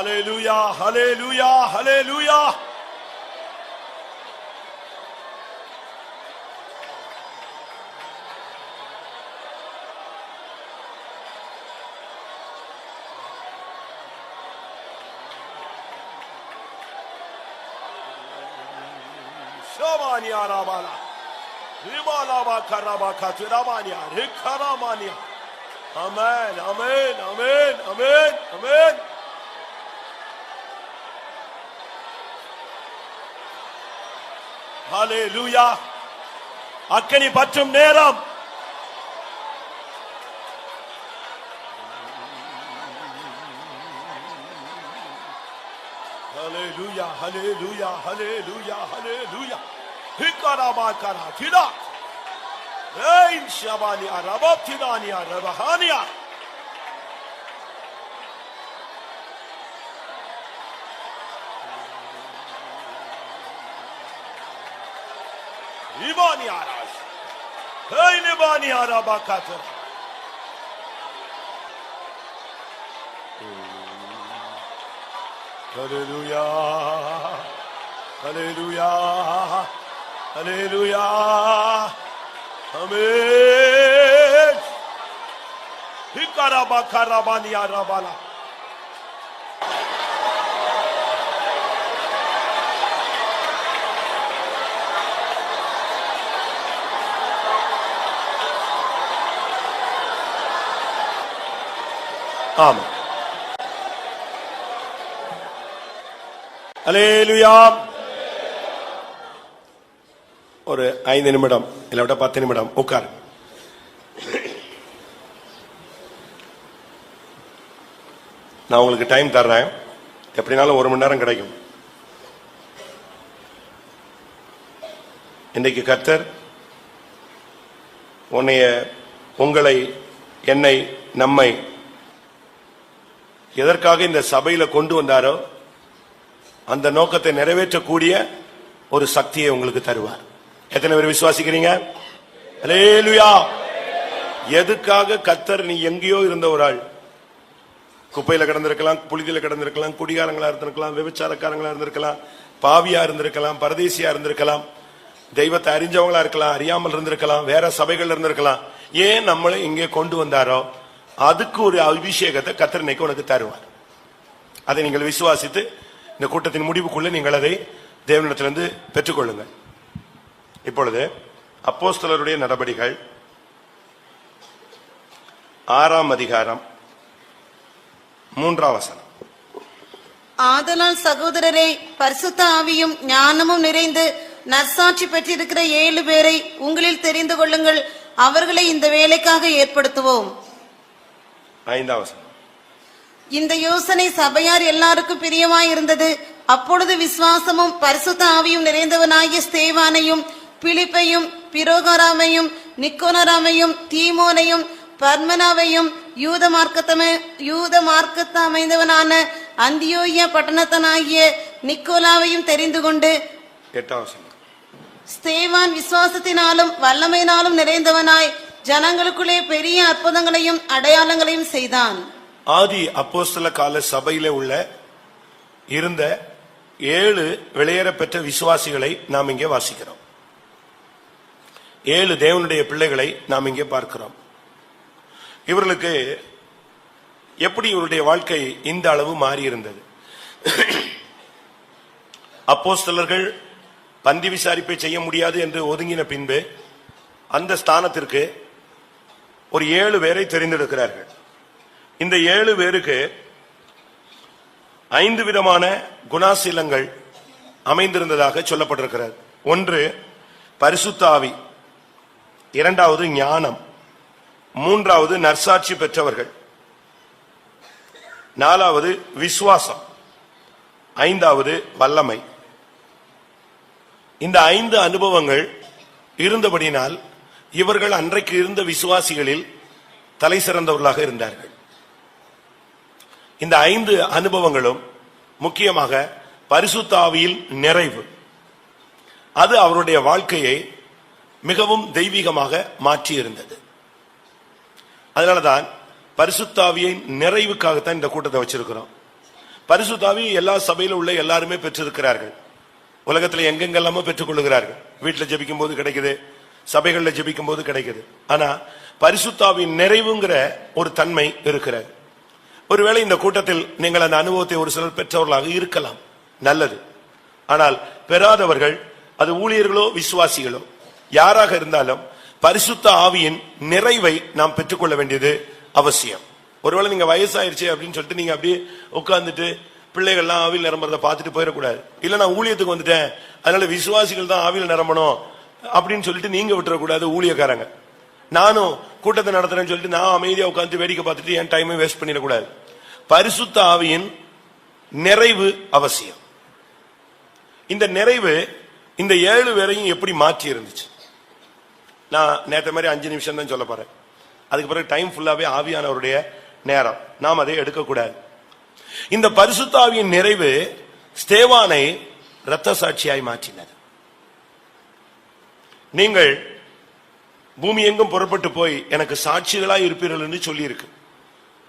Hallelujah, hallelujah, hallelujah. Shamania Rabala, Ribalaba Karabaka, Ramania, Rikaramania. Amen, amen, amen, amen, amen. ஹல்லேலூயா. அக்கினி பற்றும் நேரம். ஹல்லேலூயா, ஹல்லேலூயா, ஹல்லேலூயா, ஹல்லேலூயா. ஹிகராபாகரா திடா ஏன் Shabani அரபத்தினானியா ரபஹானியா. Ibani Arash, hey Ibani Arabakata. Hallelujah, Hallelujah, Hallelujah, Amen. Hikarabakarabani Arabala. ஆமென். அல்லேலூயா. ஒரு 5 நிமிடம் இல்ல 10 நிமிடம் உட்கார். நான் உங்களுக்கு டைம் தர்றேன். எப்படினாலும் 1 மணி நேரம் கிடைக்கும். இன்றைக்கு கர்த்தர் உங்களை, என்னை, நம்மை எதற்காக இந்த சபையில கொண்டு வந்தாரோ அந்த நோக்கத்தை நிறைவேற்றக்கூடிய ஒரு சக்தியை உங்களுக்கு தருவார். எத்தனை பேர் விசுவாசிக்கிறீங்க? அல்லேலூயா. எதுக்காக கர்த்தர், நீ எங்கேயோ இருந்த ஒரு ஆள், குப்பையில கிடந்திருக்கலாம், புழுதியில கிடந்திருக்கலாம், குடிகாரங்களா இருந்திருக்கலாம், விபச்சாரக்காரங்களா இருந்திருக்கலாம், பாவியா இருந்திருக்கலாம், பரதேசியா இருந்திருக்கலாம், தெய்வத்தை அறிஞ்சவங்களா இருக்கலாம், அறியாமல் இருந்திருக்கலாம், வேற சபைகள் இருந்திருக்கலாம். ஏன் நம்மளை இங்கே கொண்டு வந்தாரோ அதுக்கு ஒரு அபிஷேகத்தை கர்த்தர் இன்னைக்கு உனக்கு தருவார். அதை நீங்கள் விசுவாசித்து இந்த கூட்டத்தின் முடிவுக்குள்ள நீங்கள் அதை தேவனிடத்திலிருந்து பெற்றுக்கொள்ளுங்கள். இப்பொழுது அப்போஸ்தலருடைய நடபடிகள் 6ஆம் அதிகாரம் 3ஆம் வசனம். ஆதலால் சகோதரரே, பரிசுத்த ஆவியும் ஞானமும் நிறைந்து நற்சாட்சி பெற்றிருக்கிற 7 பேரை உங்களில் தெரிந்து கொள்ளுங்கள். அவர்களை இந்த வேலைக்காக ஏற்படுத்துவோம். 5ஆம் வசனம். இந்த யோசனை சபையார் எல்லாருக்கும் பிரியமாய் இருந்தது. அப்பொழுது விசுவாசமும் பரிசுத்த ஆவியும் நிறைந்தவனாகிய ஸ்தேவானையும், பிலிப்பையும், பிரோகராமையும், நிக்கோனராமையும், தீமோனையும், பர்மனாவையும், யூத மார்க்கத்தை அமைந்தவனான அந்தியோகியா பட்டணத்தனாகிய நிக்கோலாவையும் தெரிந்து கொண்டு 8ஆம் வசனம். ஸ்தேவான் விசுவாசத்தினாலும் வல்லமையினாலும் நிறைந்தவனாய் ஜனங்களுக்குள்ளே பெரிய அற்புதங்களையும் அடையாளங்களையும் செய்தான். ஆதி அப்போஸ்தல கால சபையில இருந்த 7 வெளியேற பெற்ற விசுவாசிகளை நாம் இங்கே வாசிக்கிறோம். 7 தேவனுடைய பிள்ளைகளை நாம் இங்கே பார்க்கிறோம். இவர்களுக்கு எப்படி இவருடைய வாழ்க்கை இந்த அளவு மாறி இருந்தது? அப்போஸ்தலர்கள் பந்தி விசாரிப்பை செய்ய முடியாது என்று ஒதுங்கின பின்பு அந்த ஸ்தானத்திற்கு ஒரு 7 பேரை தெரிந்தெடுக்கிறார்கள். இந்த 7 பேருக்கு 5 விதமான குணாசீலங்கள் அமைந்திருந்ததாக சொல்லப்பட்டிருக்கிறது. 1 பரிசுத்த ஆவி, 2வது ஞானம், 3வது நற்சாட்சி பெற்றவர்கள், 4வது விசுவாசம், 5வது வல்லமை. இந்த 5 அனுபவங்கள் இருந்தபடினால் இவர்கள் அன்றைக்கு இருந்த விசுவாசிகளில் தலை சிறந்தவர்களாக இருந்தார்கள். இந்த 5 அனுபவங்களும் முக்கியமாக பரிசுத்த ஆவியில் நிறைவு, அது அவருடைய வாழ்க்கையை மிகவும் தெய்வீகமாக மாற்றி இருந்தது. அதனாலதான் பரிசுத்த ஆவியின் நிறைவுக்காகத்தான் இந்த கூட்டத்தை வச்சிருக்கிறோம். பரிசுத்த ஆவி எல்லா சபையில உள்ள எல்லாருமே பெற்றிருக்கிறார்கள். உலகத்துல எங்கெங்கெல்லாமோ பெற்றுக் கொள்ளுகிறார்கள். வீட்டுல ஜெபிக்கும் போது கிடைக்குது, சபைகள்ல ஜெபிக்கும் போது கிடைக்குது. ஆனா பரிசுத்த ஆவியின் நிறைவுங்கிற ஒரு தன்மை இருக்கிறது. ஒருவேளை இந்த கூட்டத்தில் நீங்கள் அந்த அனுபவத்தை ஒரு சிலர் பெற்றவர்களாக இருக்கலாம், நல்லது. ஆனால் பெறாதவர்கள், அது ஊழியர்களோ விசுவாசிகளோ யாராக இருந்தாலும் பரிசுத்த ஆவியின் நிறைவை நாம் பெற்றுக்கொள்ள வேண்டியது அவசியம். ஒருவேளை நீங்க வயசாயிருச்சு அப்படின்னு சொல்லிட்டு நீங்க அப்படியே உட்கார்ந்துட்டு பிள்ளைகள்லாம் ஆவியில் நிரம்புறத பார்த்துட்டு போயிடக்கூடாது. இல்ல நான் ஊழியத்துக்கு வந்துட்டேன் அதனால விசுவாசிகள் தான் ஆவியில் நிரம்பணும் அப்படின்னு சொல்லிட்டு நீங்க விட்டுறக்கூடாது. ஊழியக்காரங்க நானும் கூட்டத்தை நடத்துறேன்னு சொல்லிட்டு நான் அமைதியா உட்கார்ந்து வேடிக்கை பார்த்துட்டு என் டைமை வேஸ்ட் பண்ணிடக்கூடாது. பரிசுத்த ஆவியின் நிறைவு அவசியம். இந்த நிறைவு இந்த 7 பேரையும் எப்படி மாற்றி இருந்துச்சு? நான் நேற்ற மாதிரி 5 நிமிஷம் தான் சொல்ல போறேன். அதுக்கு பிறகு டைம் ஃபுல்லாவே ஆவியானவருடைய நேரம், நாம் அதை எடுக்கக்கூடாது. இந்த பரிசுத்த ஆவியின் நிறைவு ஸ்தேவானை இரத்த சாட்சியாய் மாற்றினர். நீங்கள் பூமி எங்கும் புறப்பட்டு போய் எனக்கு சாட்சிகளாய் இருப்பீர்கள் என்று சொல்லி இருக்கு.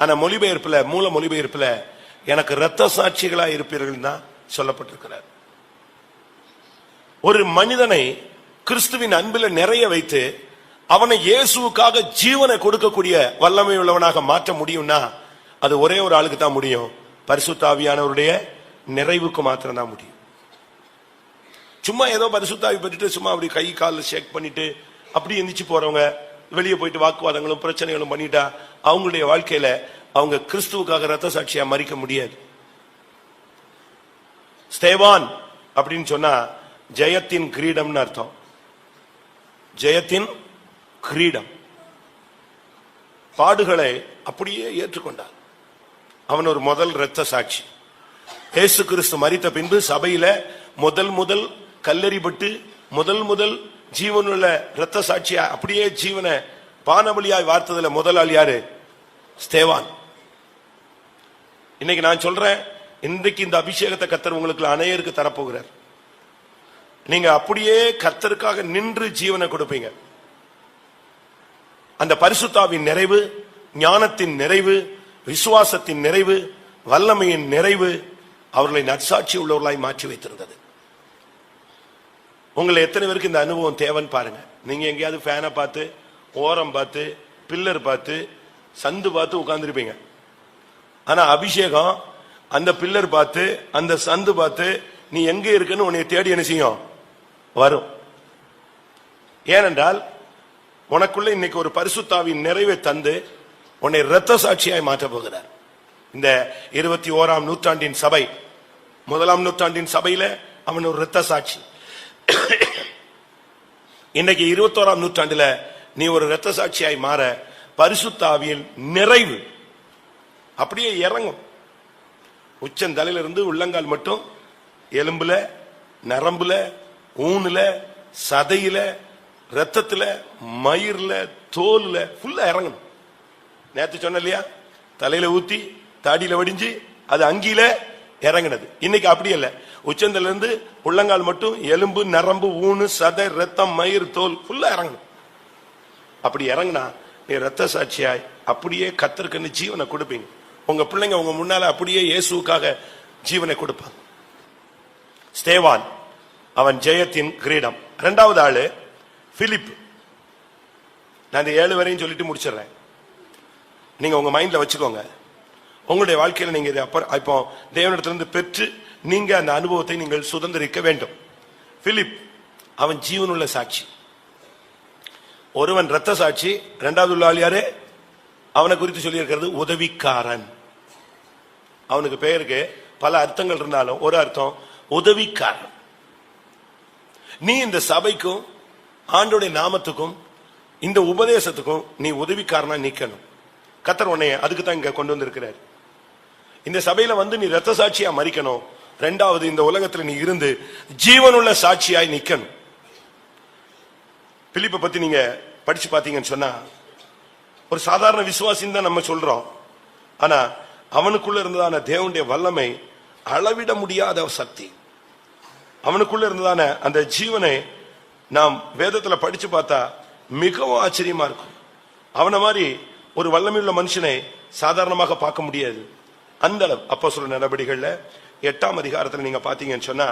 ஆனா மொழிபெயர்ப்புல, மூல மொழிபெயர்ப்புல எனக்கு இரத்த சாட்சிகளாய் இருப்பீர்கள் தான் சொல்லப்பட்டிருக்கிறார். ஒரு மனிதனை கிறிஸ்துவின் அன்பில நிறைய வைத்து அவனை இயேசுவுக்காக ஜீவனை கொடுக்கக்கூடிய வல்லமை உள்ளவனாக மாற்ற முடியும்னா அது ஒரே ஒரு ஆளுக்கு தான் முடியும். பரிசுத்த ஆவியானவருடைய நிறைவுக்கு மாத்திரம் தான் முடியும். சும்மா ஏதோ பரிசுத்த ஆவி பெற்றுட்டு சும்மா அப்படி கை காலில் ஷேக் பண்ணிட்டு அப்படி எந்திரிச்சு போறவங்க, வெளியே போயிட்டு வாக்குவாதங்களும் பிரச்சனைகளும் பண்ணிட்டா அவங்களுடைய வாழ்க்கையில அவங்க கிறிஸ்துவுக்காக ரத்த சாட்சியா மறிக்க முடியாது. ஸ்தேவான் அப்படின்னு சொன்னா ஜெயத்தின் கிரீடம்னு அர்த்தம். ஜெயத்தின் கிரீடம். பாடுகளை அப்படியே ஏற்றுக்கொண்டார். அவன் ஒரு முதல் இரத்த சாட்சி. இயேசு கிறிஸ்து மரித்த பின்பு சபையில முதல் கல்லெறிபட்டு முதல் ஜீவனுள்ள இரத்த சாட்சியா அப்படியே ஜீவனை பானபலியாய் வார்த்ததுல முதல் ஆள் யாரு? ஸ்தேவான். இன்னைக்கு நான் சொல்றேன், இன்றைக்கு இந்த அபிஷேகத்தை கர்த்தர் உங்களுக்கு அநேகருக்கு தரப்போகிறார். நீங்க அப்படியே கர்த்தருக்காக நின்று ஜீவனை கொடுப்பீங்க. அந்த பரிசுத்தாவின் நிறைவு, ஞானத்தின் நிறைவு, விசுவாசத்தின் நிறைவு, வல்லமையின் நிறைவு அவர்களை நற்சாட்சி உள்ளவர்களாய் மாற்றி வைத்திருந்தது. உங்களை எத்தனை பேருக்கு இந்த அனுபவம் தேவைன்னு பாருங்க. நீங்க எங்கேயாவது ஃபேனை பார்த்து, ஓரம் பார்த்து, பில்லர் பார்த்து, சந்து பார்த்து உட்கார்ந்துருப்பீங்க. ஆனா அபிஷேகம் அந்த பில்லர் பார்த்து, அந்த சந்து பார்த்து, நீ எங்க இருக்குன்னு உன்னை தேடி என்ன செய்யும்? வரும். ஏனென்றால் உனக்குள்ள இன்னைக்கு ஒரு பரிசுத்தாவின் நிறைவை தந்து உன்னை இரத்த சாட்சியாய் மாற்ற போகிறார். இந்த 21ஆம் நூற்றாண்டின் சபை, 1ஆம் நூற்றாண்டின் சபையில அவன் ஒரு இரத்த சாட்சி. இன்னைக்கு 21ஆம் நூற்றாண்டுல நீ ஒரு இரத்த சாட்சியாய் மாற பரிசுத்தாவியின் நிறைவு அப்படியே இறங்கும். உச்சந்தலையிலிருந்து உள்ளங்கால் மட்டும் எலும்புல, நரம்புல, ஊனுல, சதையில, ரத்தத்துல, மயிர்ல, தோல்ல ஃபுல்லா இறங்கணும். நேத்து சொன்ன இல்லையா, தலையில ஊத்தி தாடியில வடிஞ்சு அது அங்கியில இறங்கினது. இன்னைக்கு அப்படி இல்ல. உச்சந்தல இருந்து உள்ளங்கால் மட்டும் எலும்பு, நரம்பு, ஊனு, சதை, ரத்தம், மயிர், தோல் ஃபுல்லா இறங்கணும். அப்படி இறங்கினா நீ ரத்த சாட்சியாய் அப்படியே கர்த்தருக்கு ஜீவனை கொடுப்பீங்க. உங்க பிள்ளைங்க உங்க முன்னால அப்படியே இயேசுவுக்காக ஜீவனை கொடுப்பாங்க. ஸ்தேவான், அவன் ஜெயத்தின் கிரீடம். இரண்டாவது ஆளு பிலிப். நான் இந்த 7 வரையும் சொல்லிட்டு முடிச்சிடறேன். நீங்க உங்க மைண்ட்ல வச்சுக்கோங்க. உங்களுடைய வாழ்க்கையில நீங்க இப்போ தேவனிடத்திலிருந்து பெற்று நீங்க அந்த அனுபவத்தை நீங்கள் சுதந்திரிக்க வேண்டும். பிலிப், அவன் ஜீவனுள்ள சாட்சி. ஒருவன் இரத்த சாட்சி. இரண்டாவது உள்ள ஆள் யாரு? அவனை குறித்து சொல்லி இருக்கிறது உதவிக்காரன். அவனுக்கு பெயருக்கு பல அர்த்தங்கள் இருந்தாலும் ஒரு அர்த்தம் உதவிக்காரன். நீ இந்த சபைக்கும் ஆண்டோடைய நாமத்துக்கும் இந்த உபதேசத்துக்கும் நீ உதவிக்காரனா நிக்கணும். கர்த்தர் உன்னை அதுக்கு தான் இங்க கொண்டு வந்திருக்கிறார். இந்த சபையில வந்து நீ இரத்த சாட்சியா மரிக்கணும். இரண்டாவது, இந்த உலகத்துல நீ இருந்து ஜீவனுள்ள சாட்சியாய் நிக்கணும். பிலிப்பை பத்தி நீங்க படிச்சு பாத்தீங்கன்னு சொன்னா ஒரு சாதாரண விசுவாசின்னு தான் நம்ம சொல்றோம். ஆனா அவனுக்குள்ள இருந்ததான தேவனுடைய வல்லமை அளவிட முடியாத சக்தி, அவனுக்குள்ள இருந்ததான அந்த ஜீவனை நாம் வேதத்துல படிச்சு பார்த்தா மிகவும் ஆச்சரியமா இருக்கும். அவனை மாதிரி ஒரு வல்லமையுள்ள மனுஷனை சாதாரணமாக பார்க்க முடியாது. அந்த அளவு அப்போஸ்தலர் நடபடிகள்ல 8ஆம் அதிகாரத்துல நீங்க பாத்தீங்கன்னு சொன்னா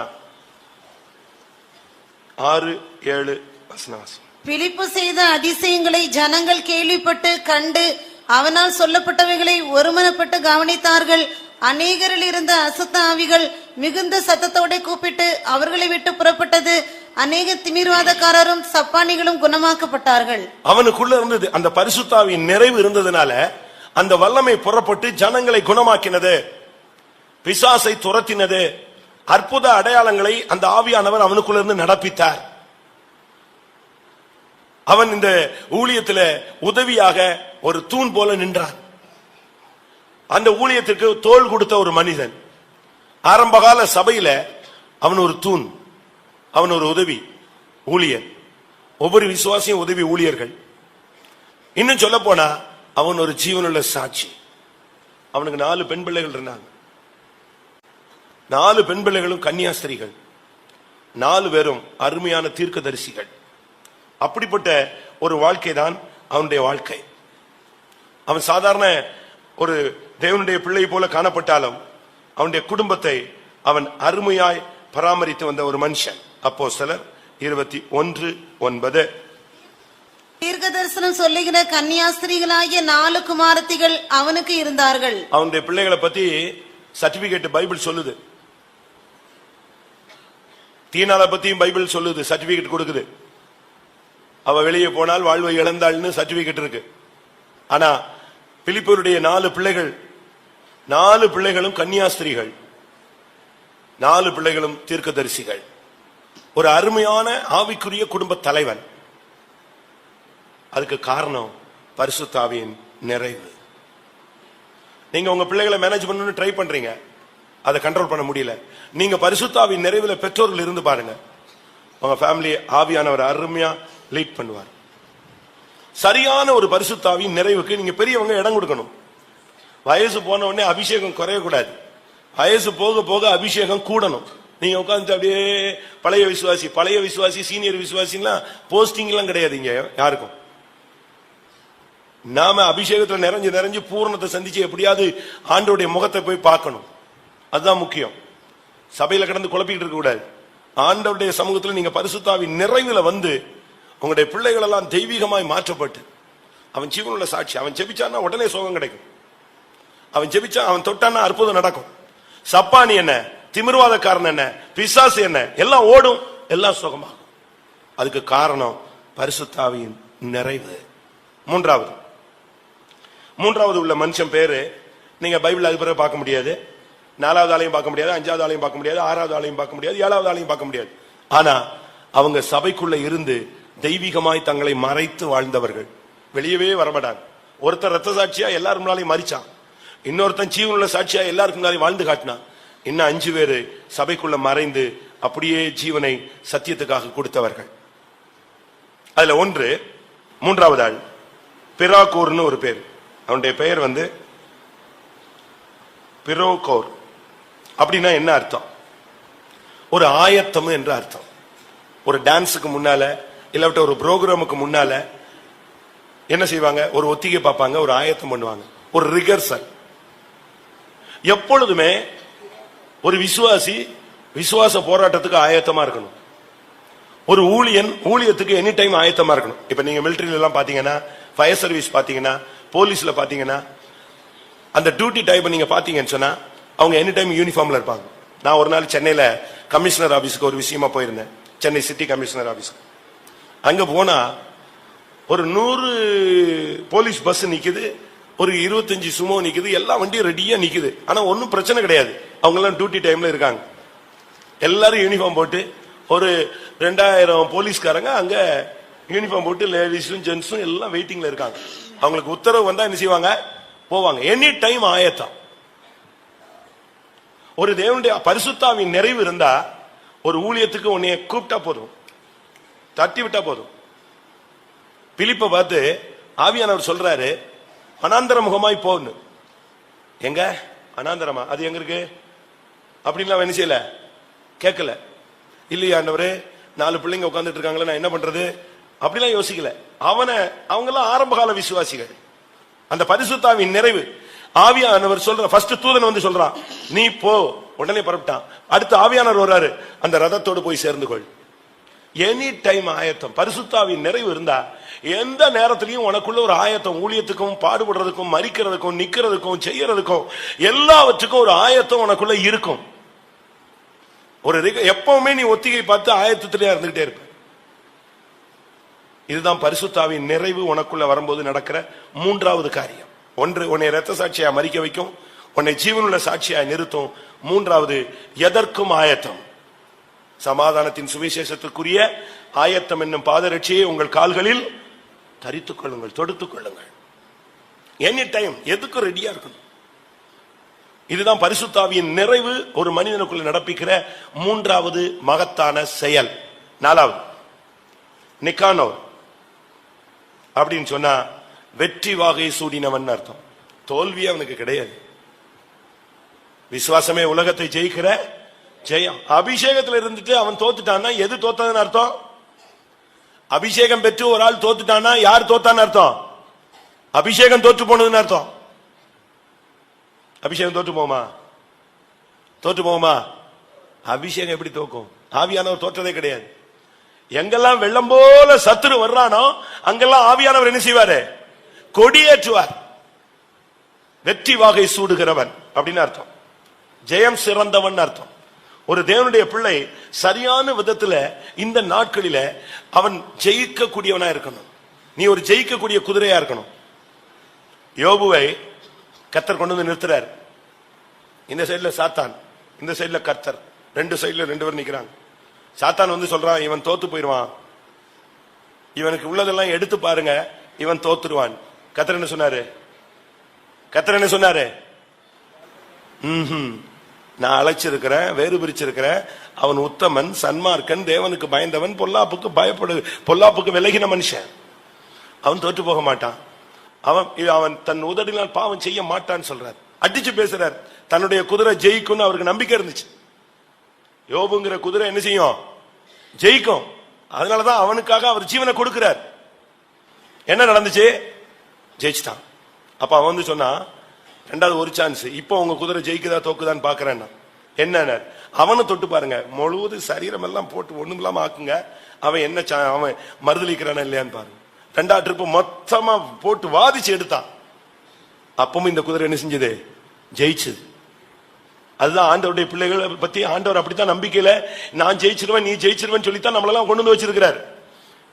6-7 வசனம். பிலிப்பு செய்த அதிசயங்களை ஜனங்கள் கேள்விப்பட்டு கண்டு அவனால் சொல்லப்பட்டவைகளை ஒருமனப்பட்டு கவனித்தார்கள். அநேகரில் இருந்த அசுத்த ஆவிகள் மிகுந்த சத்தத்தோட கூப்பிட்டு அவர்களை விட்டு புறப்பட்டது. அநேக திமிர்வாதக்காரரும் சப்பானிகளும் குணமாக்கப்பட்டார்கள். அவனுக்குள்ள இருந்தது அந்த பரிசுத்தாவின் நிறைவு இருந்ததுனால அந்த வல்லமை புறப்பட்டு ஜனங்களை குணமாக்கினது, பிசாசை துரத்தினது, அற்புத அடையாளங்களை அந்த ஆவியானவர் அவனுக்குள்ள இருந்து நடப்பித்தார். அவன் இந்த ஊழியத்தில் உதவியாக ஒரு தூண் போல நின்றான். அந்த ஊழியத்திற்கு தோள் கொடுத்த ஒரு மனிதன். ஆரம்பகால சபையில அவன் ஒரு தூண், அவன் ஒரு உதவி ஊழியர். ஒவ்வொரு விசுவாசியும் உதவி ஊழியர்கள். இன்னும் சொல்ல போனா அவன் ஒரு ஜீவனுள்ள சாட்சி. அவனுக்கு 4 பெண் பிள்ளைகள் இருந்தாங்க. 4 பெண் பிள்ளைகளும் கன்னியாஸ்திரிகள். 4 பேரும் அருமையான தீர்க்கதரிசிகள். அப்படிப்பட்ட ஒரு வாழ்க்கை தான் அவனுடைய வாழ்க்கை. அவன் சாதாரண ஒரு தேவனுடைய பிள்ளை போல காணப்பட்டாலும் அவனுடைய குடும்பத்தை அவன் அருமையாய் பராமரித்து வந்த ஒரு மனுஷன். அப்போஸ்தலர் 21:9. தீர்க்க தரிசனம் சொல்லுகிற கன்னியாஸ்திரிகளாகிய 4 குமாரத்திகள் அவனுக்கு இருந்தார்கள். அவனுடைய பிள்ளைகளை பத்தி சர்டிபிகேட் பைபிள் சொல்லுது. தீனால பத்தியும் பைபிள் சொல்லுது, சர்டிபிகேட் கொடுக்குது. அவ வெளியே போனால் வாழ்வை இழந்தாள்னு சர்டிபிகேட் இருக்கு. ஆனா பிலிப்புடைய 4 பிள்ளைகள், 4 பிள்ளைகளும் கன்னியாஸ்திரிகள், 4 பிள்ளைகளும் தீர்க்கதரிசிகள். ஒரு அருமையான ஆவிக்குரிய குடும்ப தலைவன். அதுக்கு காரணம் பரிசுத்தாவியின் நிறைவு. நீங்க உங்க பிள்ளைகளை மேனேஜ் பண்ணணும்னு ட்ரை பண்றீங்க, அதை கண்ட்ரோல் பண்ண முடியல. நீங்க பரிசுத்தாவின் நிறைவுல பெற்றோர்கள் இருந்து பாருங்க, உங்க ஃபேமிலி ஆவியானவர் அருமையா லீட் பண்ணுவார். சரியான ஒரு பரிசுத்தாவின் நிறைவுக்கு நீங்க பெரியவங்க இடம் கொடுக்கணும். வயசு போன உடனே அபிஷேகம் குறையக்கூடாது. வயசு போக போக அபிஷேகம் கூடணும். நீங்க உட்காந்து அப்படியே பழைய விசுவாசி சீனியர் விசுவாசிலாம் போஸ்டிங் எல்லாம் கிடையாது இங்க யாருக்கும். நாம அபிஷேகத்துல நிறைஞ்சு பூரணத்தை சந்திச்சு எப்படியாவது ஆண்டோடைய முகத்தை போய் பார்க்கணும். அதுதான் முக்கியம். சபையில கடந்து குழப்பிக்கிட்டு இருக்க கூடாது. ஆண்டவருடைய சமூகத்தில் நீங்க பரிசுத்தாவின் நிறைவுல வந்து உங்களுடைய பிள்ளைகள் எல்லாம் தெய்வீகமாய் மாற்றப்பட்டு அவன் ஜீவனுள்ள சாட்சி. அவன் ஜெபிச்சான்னா உடனே சோகம் கிடைக்கும். அவன் ஜெபிச்சா அவன் தொட்டான்னா அற்புதம் நடக்கும். சப்பானி என்ன, திமிர்வாதக்காரன் என்ன, பிசாசு என்ன, எல்லாம் ஓடும், எல்லாம் சுகமாகும். அதுக்கு காரணம் பரிசுத்தாவியின் நிறைவு. மூன்றாவது உள்ள மனுஷன் பேரு நீங்க பைபிள் அது பிறகு பார்க்க முடியாது. 4வது ஆளையும் பார்க்க முடியாது, 5வது ஆளையும் பார்க்க முடியாது, 6வது ஆளையும் பார்க்க முடியாது, 7வது ஆளையும் பார்க்க முடியாது. ஆனா அவங்க சபைக்குள்ள இருந்து தெய்வீகமாய் தங்களை மறைத்து வாழ்ந்தவர்கள். வெளியவே வரமாட்டாங்க. ஒருத்தர் ரத்த சாட்சியா எல்லாரும் முன்னாலையும் மறிச்சான். இன்னொருத்தன் ஜீவனுள்ள சாட்சியா எல்லாருக்கும் முன்னாடி வாழ்ந்து காட்டினான். இன்னும் 5 பேரு சபைக்குள்ள மறைந்து அப்படியே ஜீவனை சத்தியத்துக்காக கொடுத்தவர்கள். அதுல ஒன்று 3வது ஆள் பிராகோர்னு ஒரு பேர். அவனுடைய பெயர் பிரோகோர். அப்படின்னா என்ன அர்த்தம்? ஒரு ஆயத்தம் என்று அர்த்தம். ஒரு டான்ஸுக்கு முன்னால இல்லாவிட்ட ஒரு ப்ரோக்ராமுக்கு முன்னால என்ன செய்வாங்க? ஒரு ஒத்திகை பார்ப்பாங்க, ஒரு ஆயத்தம் பண்ணுவாங்க, ஒரு ரிகர்சல். எப்பொழுதுமே ஒரு விசுவாச போராட்டத்துக்கு ஆயத்தமா இருக்கணும். ஒரு ஊழியத்துக்கு எனி டைம் ஆயத்தமா இருக்கணும். இப்ப நீங்க மிலிட்டரியில எல்லாம் பாத்தீங்கன்னா, ஃபயர் சர்வீஸ் பாத்தீங்கன்னா, போலீஸ்ல பாத்தீங்கன்னா, அந்த டியூட்டி டைம் நீங்க பாத்தீங்கன்னு சொன்னா அவங்க எனி டைம் யூனிஃபார்ம்ல இருப்பாங்க. நான் ஒரு நாள் சென்னையில கமிஷனர் ஆபீஸ்க்கு ஒரு விஷயமா போயிருந்தேன். சென்னை சிட்டி கமிஷனர் ஆபீஸ்க்கு. அங்க போனா ஒரு 100 போலீஸ் பஸ் நிக்குது, ஒரு 25 சுமோ நிக்குது, எல்லா வண்டியும் ரெடியா நிக்குது. ஆனா ஒன்னும் பிரச்சனை கிடையாது. அவங்க எல்லாம் டியூட்டி டைம்ல இருக்காங்க. எல்லாரும் யூனிஃபார்ம் போட்டு ஒரு 2000 போலீஸ்காரங்க அங்க யூனிஃபார்ம் போட்டு லேடிஸும் ஜென்ஸும் எல்லாம் வெயிட்டிங்ல இருக்காங்க. அவங்களுக்கு உத்தரவு வந்தா என்ன செய்வாங்க? போவாங்க. எனி டைம் ஆயத்தம். ஒரு தேவனுடைய பரிசுத்தாவின் நிறைவு இருந்தா ஒரு ஊழியத்துக்கு உன்னைய கூப்பிட்டா போதும், தட்டி விட்டா போதும். பிலிப்பை பார்த்து ஆவியானவர் சொல்றாரு, அனாந்தர முகமாய் போன்னு. எங்க அனாந்தரமா? அது எங்க இருக்கு அப்படின்லாம் என்ன செய்யல, கேட்கல. இல்லையா ஆண்டவரே, 4 பிள்ளைங்க உட்கார்ந்துட்டு இருக்காங்களே, நான் என்ன பண்றது அப்படிலாம் யோசிக்கல. அவங்க எல்லாம் ஆரம்ப கால விசுவாசிகள். அந்த பரிசுத்தாவின் நிறைவு ஆவியானவர் சொல்ற ஃபர்ஸ்ட் தூதன் சொல்றான், நீ போ. உடனே புறப்பட்டான். அடுத்து ஆவியானவர் வர்றாரு, அந்த ரதத்தோடு போய் சேர்ந்து கொள். எனி டைம் ஆயத்தம். பரிசுத்தாவின் நிறைவு இருந்தா எந்த நேரத்திலையும் உனக்குள்ள ஒரு ஆயத்தம். ஊழியத்துக்கும், பாடுபடுறதுக்கும், மரிக்கிறதுக்கும், நிக்கிறதுக்கும், செய்யறதுக்கும், எல்லாவற்றுக்கும் ஒரு ஆயத்தம் உனக்குள்ள இருக்கும். ஒரு எப்பவுமே நீ ஒத்திகை பார்த்து ஆயத்தத்திலே இருந்துகிட்டே இருப்ப. இதுதான் பரிசுத்தாவின் நிறைவு உனக்குள்ள வரும்போது நடக்கிற 3வது காரியம். ஒன்று, உன்னை இரத்த சாட்சியா மரிக்க வைக்கும், உன்னை ஜீவனுள்ள சாட்சியா நிறுத்தும். 3வது, எதற்கும் ஆயத்தம். சமாதானத்தின் சுவிசேஷத்துக்குரிய ஆயத்தம் என்னும் பாதரட்சியை உங்கள் கால்களில் தரித்துக் கொள்ளுங்கள், தொடுத்துக் கொள்ளுங்கள். எனி டைம் எதுக்கும் ரெடியா இருக்கணும். இதுதான் பரிசுத்தாவியின் நிறைவு ஒரு மனிதனுக்குள்ள நடப்பிக்கிற 3வது மகத்தான செயல். 4வது நிக்கானோர் அப்படின்னு சொன்னா வெற்றி வாகை சூடினவன் அர்த்தம். தோல்வி அவனுக்கு கிடையாது. விசுவாசமே உலகத்தை ஜெயிக்கிற ஜெயம். அபிஷேகத்தில் இருந்துட்டு அவன் தோத்துட்டான்னா எது தோத்ததுன்னு அர்த்தம்? அபிஷேகம் பெற்று ஒரு ஆள் தோத்துட்டான்னா யார் தோத்தான்னு அர்த்தம்? அபிஷேகம் தோற்று போனதுன்னு அர்த்தம். அபிஷேகம் தோற்று போகுமா? தோற்று போகுமா? அபிஷேகம் எப்படி தோக்கும்? ஆவியானவர் தோற்றதே கிடையாது. எங்கெல்லாம் வெள்ளம் போல சத்துரு வர்றானோ அங்கெல்லாம் ஆவியானவர் என்ன செய்வாரு? கொடியேற்றுவார். வெற்றி வாகை சூடுகிறவன் அப்படின்னு அர்த்தம். ஜெயம் சிறந்தவன் அர்த்தம். ஒரு தேவனுடைய பிள்ளை சரியான விதத்துல இந்த நாட்களில அவன் ஜெயிக்கக்கூடியவனா இருக்கணும். நீ ஒரு ஜெயிக்கக்கூடிய குதிரையா இருக்கணும். யோபுவை கர்த்தர் கொண்டு வந்து நிறுத்துறார். இந்த சைடுல சாத்தான், இந்த சைடுல கர்த்தர். 2 சைடுல 2 பேர் நிக்கிறாங்க. சாத்தான் சொல்றான், இவன் தோத்து போயிருவான், இவனுக்கு உள்ளதெல்லாம் எடுத்து பாருங்க, இவன் தோத்துருவான். கர்த்தர் என்ன சொன்னாரு? கர்த்தர் என்ன சொன்னாரு? நான் அழைச்சிருக்கிறேன், வேறு பிரிச்சிருக்கிறேன். அவன் உத்தமன், சன்மார்க்கன், தேவனுக்கு பயந்தவன், பொல்லாப்புக்கு விலகின மனுஷன். அவன் தோற்று போக மாட்டான். அவன் தன் உதடினால் பாவம் செய்ய மாட்டான்னு சொல்றார். அடிச்சு பேசுறார். தன்னுடைய குதிரை ஜெயிக்கும்னு அவருக்கு நம்பிக்கை இருந்துச்சு. யோபுங்கிற குதிரை என்ன செய்யும்? ஜெயிக்கும். அதனாலதான் அவனுக்காக அவர் ஜீவனை கொடுக்கிறார். என்ன நடந்துச்சு? ஜெயிச்சுட்டான். அப்ப அவன் வந்து சொன்னா, ரெண்டாவது ஒரு சான்ஸ், இப்ப உங்க குதிரை ஜெயிக்குதா தோக்குதான்னு பாக்குறேன். என்ன அவனை தொட்டு பாருங்க, முழுவது சரீரம் எல்லாம் போட்டு ஒண்ணும் இல்லாம ஆக்குங்க, அவன் என்ன அவன் மறுதளிக்கிறான இல்லையான்னு பாருங்க. ரெண்டாவது ட்ரிப் மொத்தமா போட்டு வாதிச்சு எடுத்தான். அப்பவும் இந்த குதிரை என்ன செஞ்சது? ஜெயிச்சது. அதுதான் ஆண்டவருடைய பிள்ளைகளை பத்தி ஆண்டவர் அப்படித்தான் நம்பிக்கையில நான் ஜெயிச்சிருவேன் நீ ஜெயிச்சிருவேன் சொல்லித்தான் நம்மளெல்லாம் கொண்டு வந்து வச்சிருக்கிறார்.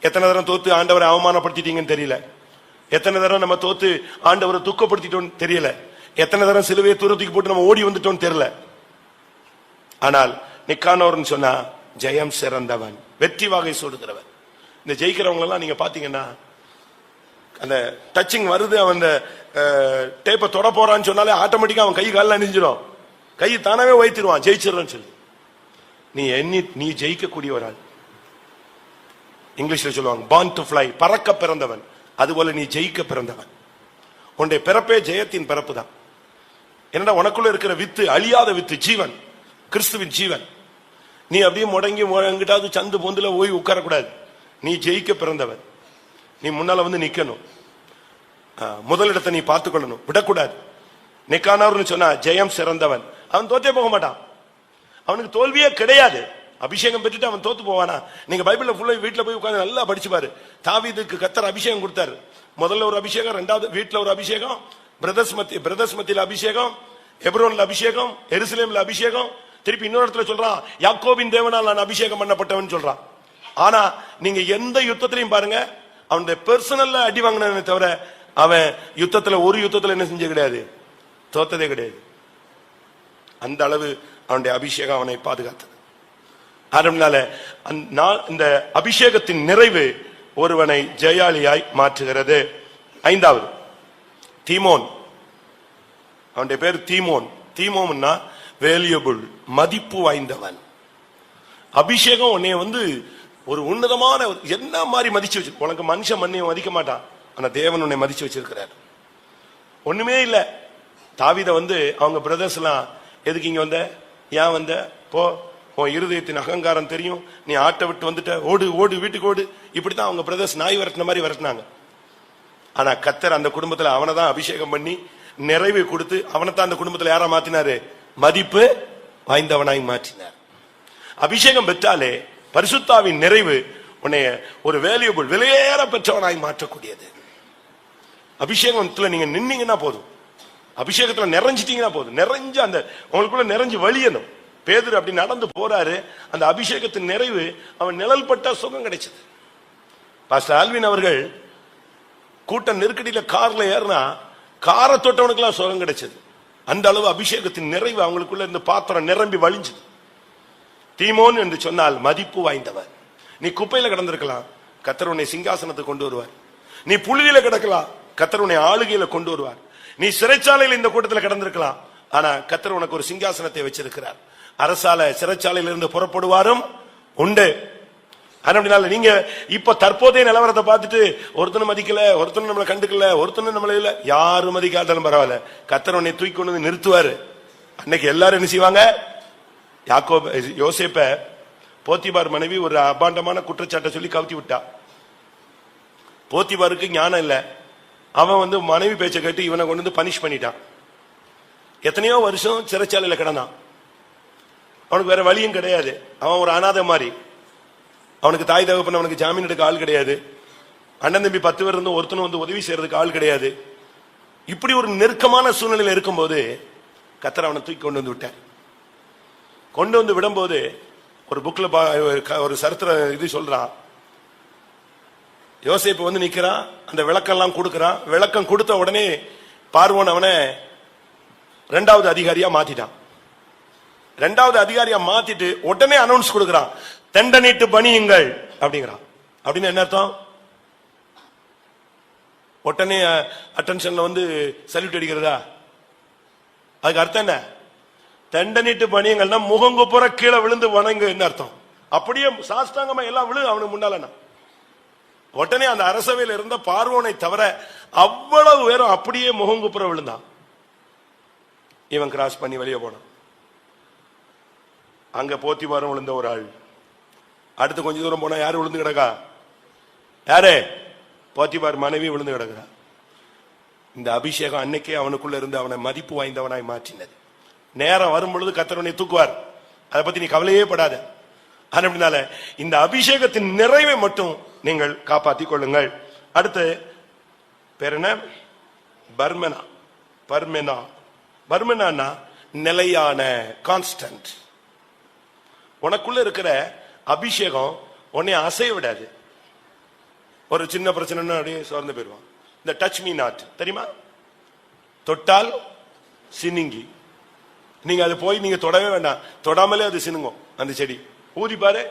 எத்தனை தரம் தோத்து ஆண்டவரை அவமானப்படுத்திட்டீங்கன்னு தெரியல, எத்தனை தரம் நம்ம தோத்து ஆண்டவரை துக்கப்படுத்திட்டோம்னு தெரியல, எத்தனை தரம் சிலுவையை தூரத்துக்கு போட்டு நம்ம ஓடி வந்துட்டோம்னு தெரியல. ஆனால் நிக்கானோர்னு சொன்னா ஜெயம் சிறந்தவன், வெற்றி வாகை சூடுகிறவன். இந்த ஜெயிக்கிறவங்க எல்லாம் நீங்க பாத்தீங்கன்னா அந்த டச்சிங் வருது, அவன் டேப்பை தொட போறான்னு சொன்னாலே ஆட்டோமேட்டிக்கா அவன் கை காலில் அணிஞ்சிடும், கை தானாவே வைத்திருவான் ஜெயிச்சிடறன்னு சொல்லி. நீ ஜெயிக்கக்கூடிய ஒரு ஆள். இங்கிலீஷ்ல சொல்லுவாங்க born to fly, பறக்க பிறந்தவன். அதுபோல நீ ஜெயிக்க பிறந்தவன். உன்னுடைய பிறப்பே ஜெயத்தின் பிறப்பு தான். என்னடா உனக்குள்ள இருக்கிற வித்து அழியாத வித்து, ஜீவன், கிறிஸ்துவின் ஜீவன். நீ அப்படியே முடங்கி எங்கிட்டாவது சந்து பொந்துல போய் உட்காரக்கூடாது. நீ ஜெயிக்க பிறந்தவன். நீ முன்னால வந்து நிக்கணும், முதலிடத்தை நீ பார்த்து கொள்ளணும், விடக்கூடாது. நிக்கானவர்னு சொன்னா ஜெயம் சிறந்தவன். அவன் தோத்தே போக மாட்டான், அவனுக்கு தோல்வியே கிடையாது. அபிஷேகம் பெற்றுட்டு அவன் தோத்து போவானா? நீங்க பைபிள்ல ஃபுல்லா வீட்டுல போய் உட்கார்ந்து நல்லா படிச்சு பாரு. தாவீதுக்கு கர்த்தர் அபிஷேகம் கொடுத்தாரு. முதல்ல ஒரு அபிஷேகம், ரெண்டாவது வீட்டுல ஒரு அபிஷேகம், பிரதர்ஸ் மத்தியில அபிஷேகம், எப்ரோன்ல அபிஷேகம், எருசலேம்ல அபிஷேகம், திருப்பி இன்னொரு இடத்துல சொல்றான் யாக்கோபின் தேவனால் நான் அபிஷேகம் பண்ணப்பட்டவன் சொல்றான். ஆனா நீங்க எந்த யுத்தத்திலையும் பாருங்க, அவனுடைய பெர்சனல்ல அடி வாங்கினே தவிர அவன் யுத்தத்துல ஒரு யுத்தத்துல என்ன செஞ்ச கிடையாது, தோத்ததே கிடையாது. அந்த அளவு அவனுடைய அபிஷேகம் அவனை பாதுகாத்தது. அதனால இந்த அபிஷேகத்தின் நிறைவு ஒருவனை ஜெயாலியாய் மாற்றுகிறது. ஐந்தாவது தீமோன். அவனுடைய பேர் தீமோன். தீமோன்னா வேல்யூபிள், மதிப்பு வாய்ந்தவன். அபிஷேகம் உன்னை வந்து ஒரு உன்னதமான என்ன மாதிரி மதிச்சு வச்சு. உனக்கு மனுஷன் மண்ணையை மதிக்க மாட்டான், ஆனா தேவன் உன்னை மதிச்சு வச்சிருக்கிறார். ஒண்ணுமே இல்ல. தாவீதை வந்து அவங்க பிரதர்ஸ் எல்லாம் எதுக்கு இங்க வந்த, ஏன் வந்த, போ, உன் இருதயத்தின் அகங்காரம் தெரியும், நீ ஆட்டை விட்டு வந்துட்ட, ஓடு ஓடு வீட்டுக்கு ஓடு, இப்படித்தான் அவங்க பிரதர்ஸ் நாய் விரட்டின மாதிரி விரட்டினாங்க. ஆனா கர்த்தர் அந்த குடும்பத்துல அவனை தான் அபிஷேகம் பண்ணி நிறைவு கொடுத்து அவனைத்தான் அந்த குடும்பத்துல யாரா மாத்தினாரு, மதிப்பு வாய்ந்தவனாய் மாற்றினார். அபிஷேகம் பெற்றாலே பரிசுத்தாவின் நிறைவு உன்னை ஒரு வேல்யூபிள், விலையேற பெற்றவனாய் மாற்றக்கூடியது. அபிஷேகத்துல நீங்க நின்னீங்கன்னா போதும், அபிஷேகத்துல நிறைஞ்சிட்டீங்கன்னா போதும். நிறைஞ்ச அந்த உங்களுக்குள்ள நிறைஞ்சு வழியணும். பேதுரு அப்படி நடந்து போறாரு, அந்த அபிஷேகத்தின் நிறைவு அவன் நிழல் பட்ட சுகம் கிடைச்சது. பாஸ்டர் ஆல்வின் அவர்கள் கூட்டம் நெருக்கடியில கார்ல ஏறினா காரை தொட்டவனுக்கு எல்லாம் சுகம் கிடைச்சது. அந்த அளவு அபிஷேகத்தின் நிறைவு அவங்களுக்குள்ள இந்த பாத்திரம் நிரம்பி வழிஞ்சது. தீமோன் என்று சொன்னால் மதிப்பு வாய்ந்தவர். நீ குப்பையில கிடந்திருக்கலாம், கர்த்தர் உன்னை சிங்காசனத்துக்கு கொண்டு வருவார். நீ புழுதியில கிடக்கலாம், கர்த்தர் உன்னை ஆளுகையில கொண்டு வருவார். நீ சிறைச்சாலையில் இந்த கூட்டத்தில் கிடந்திருக்கலாம், ஆனா கர்த்தர் உனக்கு ஒரு சிங்காசனத்தை வச்சிருக்கிறார். அரசால சிறைச்சாலையில இருந்து புறப்படுவாரும் உண்டு. அதனால நீங்க இப்ப தற்போதைய நிலவரத்தை பார்த்துட்டு ஒருத்தனும் மதிக்கல, ஒருத்தனும் நம்மளை கண்டுக்கல, ஒருத்தனும் நம்மள இல்ல, யாரும் மதிக்காட்டாலும் பரவாயில்ல, கர்த்தர் உன்னை தூக்கி கொண்டு வந்து நிறுத்துவாரு. அன்னைக்கு எல்லாரும் என்ன செய்வாங்க, யோசேப்ப போத்திபார் மனைவி ஒரு அபாண்டமான குற்றச்சாட்டை சொல்லி கவுத்தி விட்டா. போத்திபாருக்கு ஞானம் இல்ல, அவன் வந்து மனைவி பேச்சை கேட்டு இவனை கொண்டு வந்து பனிஷ் பண்ணிட்டான். எத்தனையோ வருஷம் சிறைச்சாலையில கிடந்தான். அவனுக்கு வேற வழியும் கிடையாது. அவன் ஒரு அநாதை மாதிரி. அவனுக்கு தாய் தகப்பன், அவனுக்கு ஜாமீன் எடுக்க ஆள் கிடையாது. அண்ணன் தம்பி 10 பேர் இருந்து ஒருத்தனும் வந்து உதவி செய்யறதுக்கு ஆள் கிடையாது. இப்படி ஒரு நெருக்கமான சூழ்நிலையில இருக்கும்போது கர்த்தர் அவனை தூக்கி கொண்டு வந்து விட்டார். கொண்டு வந்து விடும்போது ஒரு புக்ல ஒரு சரித்திர இது சொல்றான். யோசேப்பு வந்து நிக்கிறான், அந்த விளக்கெல்லாம் கொடுக்கறான். விளக்கம் கொடுத்த உடனே பார்வோன் அவனை 2வது அதிகாரியா மாத்திட்டான். 2வது அதிகாரியா மாத்திட்டு உடனே அனௌன்ஸ் கொடுக்கறான், தண்டனிட்டு பணியுங்கள் அப்படிங்கிறான். அப்படின்னு என்ன அர்த்தம்? உடனே அட்டென்ஷன்ல வந்து சல்யூட் அடிக்கிறதா? அதுக்கு அர்த்தம் என்ன? தண்டனிட்டு பணியுங்கள்னா முகங்குப்புற கீழே விழுந்து வணங்கு என்ன அர்த்தம்? அப்படியே சாஷ்டாங்கமா எல்லாம் விழு அவனுக்கு முன்னால. உடனே அந்த அரசவையில் இருந்த பார்வோனை தவிர அவ்வளவு பேரும் அப்படியே முகங்குப்புற விழுந்தான். இவன் கிராஸ் பண்ணி வெளியே போனான். அங்க போத்திபாரும் விழுந்த ஒரு ஆள். அடுத்து கொஞ்ச தூரம் போனா யாரு விழுந்து கிடக்கா? யாரு? போத்திபார் மனைவி விழுந்து கிடக்குறா. இந்த அபிஷேகம் அன்னைக்கே அவனுக்குள்ள இருந்து அவனை மதிப்பு வாய்ந்தவனாய் மாற்றினது. நேரம் வரும் பொழுது கர்த்தர் தூக்குவார். அதை பத்தி நீ கவலையே படாத. அப்படினால இந்த அபிஷேகத்தின் நிறைவை மட்டும் நீங்கள் காப்பாற்றிக் கொள்ளுங்கள். அடுத்து பேர் என்ன? பர்மெனா. பர்மெனா பர்மெனா நிலையான, கான்ஸ்டன்ட். உனக்குள்ள இருக்கிற அபிஷேகம் உன்னை அசைய விடாது. ஒரு சின்ன பிரச்சனை அப்படியே சோர்ந்து போயிடுவான். இந்த டச் மீ நாட் தெரியுமா? தொட்டால் சினுங்கி. நீங்க அது போய் நீங்க தொடவே வேண்டாம். தொடாமலே அது சினுங்கும். அந்த செடி ஊதி பாரு,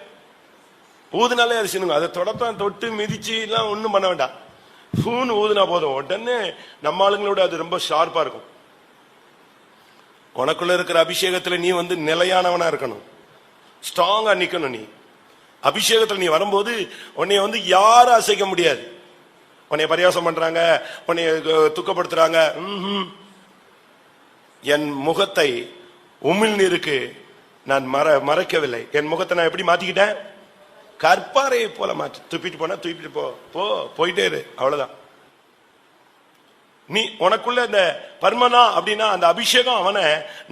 ஊதுனாலே அது சினுங்கும். அதை தொடத்தான் தொட்டு மிதிச்சு எல்லாம் ஒண்ணும் பண்ண வேண்டாம். பூன்னு ஊதுனா போதும், உடனே நம்ம ஆளுங்களோட அது ரொம்ப ஷார்ப்பா இருக்கும். உனக்குள்ள இருக்கிற அபிஷேகத்துல நீ நிலையானவனா இருக்கணும், ஸ்ட்ராங்கா நிக்கணும். நீ அபிஷேகத்துல நீ வரும்போது உன்னை யாரும் அசைக்க முடியாது. உன்னை பரியாசம் பண்றாங்க, உன்னை துக்கப்படுத்துறாங்க. என் முகத்தை உமிழ்நீருக்கு நான் மறைக்கவில்லை. என் முகத்தை நான் எப்படி மாத்திக்கிட்டேன்? கற்பாறையை போல மாற்றி. துப்பிட்டு போனா தூக்கிட்டு போ, போயிட்டே இரு, அவ்வளவுதான். நீ உனக்குள்ள இந்த பர்மனா அப்படின்னா அந்த அபிஷேகம் அவனை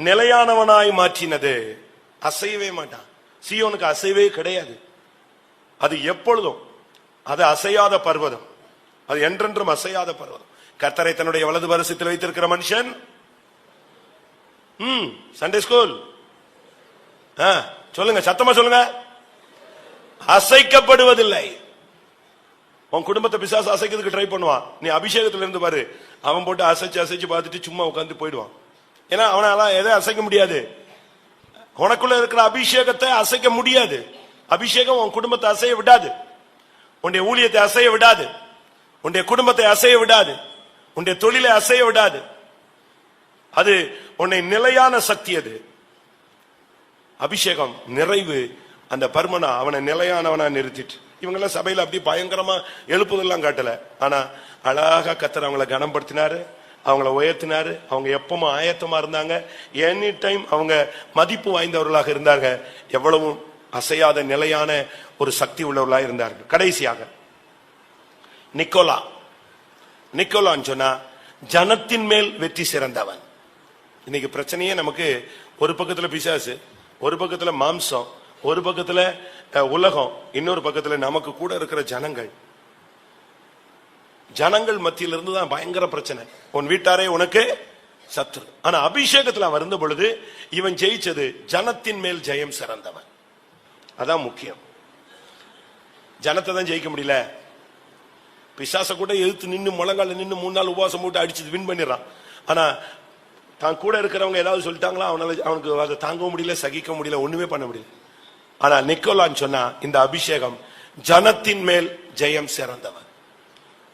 நிலையானவனாய் மாற்றினது. அசையவே மாட்டான். சீயோனுக்கு அசைவே கிடையாது. அது எப்பொழுதும் அது அசையாத பர்வதம், அது என்றென்றும் அசையாத பர்வதம். கர்த்தரை தன்னுடைய வலது பரிசத்தில் வைத்திருக்கிற மனுஷன் சண்டே ஸ்கூல் சொல்லுங்க, சத்தமா சொல்லுங்க, அசைக்கப்படுவதில்லை. உன் குடும்பத்தை பிசாசு அசைக்கிறதுக்கு ட்ரை பண்ணுவான். நீ அபிஷேகத்துல இருந்து பாரு, அவன் போட்டு அசைச்சு பார்த்துட்டு சும்மா உட்காந்து போயிடுவான். ஏன்னா அவனால எதை அசைக்க முடியாது. உனக்குள்ள இருக்கிற அபிஷேகத்தை அசைக்க முடியாது. அபிஷேகம் உன் குடும்பத்தை அசைய விடாது, உன்னுடைய ஊழியத்தை அசைய விடாது, உன்னுடைய குடும்பத்தை அசைய விடாது, உன்னுடைய தொழிலை அசைய விடாது. அது உன்னை நிலையான சக்தி. அது அபிஷேகம் நிறைவு. அந்த பர்மனா அவனை நிலையானவனா நிறுத்திட்டு. இவங்க எல்லாம் சபையில அப்படி பயங்கரமா எழுப்புதெல்லாம் காட்டல. ஆனா அழகா கர்த்தர் அவங்களை கனப்படுத்தினாரு, அவங்கள உயர்த்தினாரு. அவங்க எப்பவும் ஆயத்தமா இருந்தாங்க. எனி டைம் அவங்க மதிப்பு வாய்ந்தவர்களாக இருந்தாங்க. எவ்வளவும் அசையாத நிலையான ஒரு சக்தி உள்ளவர்களாக இருந்தார்கள். கடைசியாக நிக்கோலான்னு சொன்னா ஜனத்தின் மேல் வெற்றி சிறந்தவன். இன்னைக்கு பிரச்சனையே நமக்கு ஒரு பக்கத்துல பிசாசு, ஒரு பக்கத்துல மாம்சம், ஒரு பக்கத்துல உலகம், இன்னொரு பக்கத்துல நமக்கு கூட இருக்கிற ஜனங்கள். ஜனங்கள் மத்தியில இருந்து தான் பயங்கர பிரச்சனை. உன் வீட்டாரே உனக்கு சத்துரு. ஆனா அபிஷேகத்துல வருந்த பொழுது இவன் ஜெயிச்சது ஜனத்தின் மேல் ஜெயம் சிறந்தவன். அதான் முக்கியம். ஜனத்தை தான் ஜெயிக்க முடியல. பிசாச கூட எதிர்த்து நின்று முழங்கால நின்று 3 நாள் உபவாசம் போட்டு அடிச்சு வின் பண்ணிடுறான். ஆனா தான் கூட இருக்கிறவங்க ஏதாவது சொல்லிட்டாங்களா, அவனுக்கு அதை தாங்கவும் முடியல, சகிக்க முடியல, ஒண்ணுமே பண்ண முடியல. ஆனா நிக்கோலான்னு சொன்னா இந்த அபிஷேகம் ஜனத்தின் மேல் ஜெயம் சிறந்தவன்.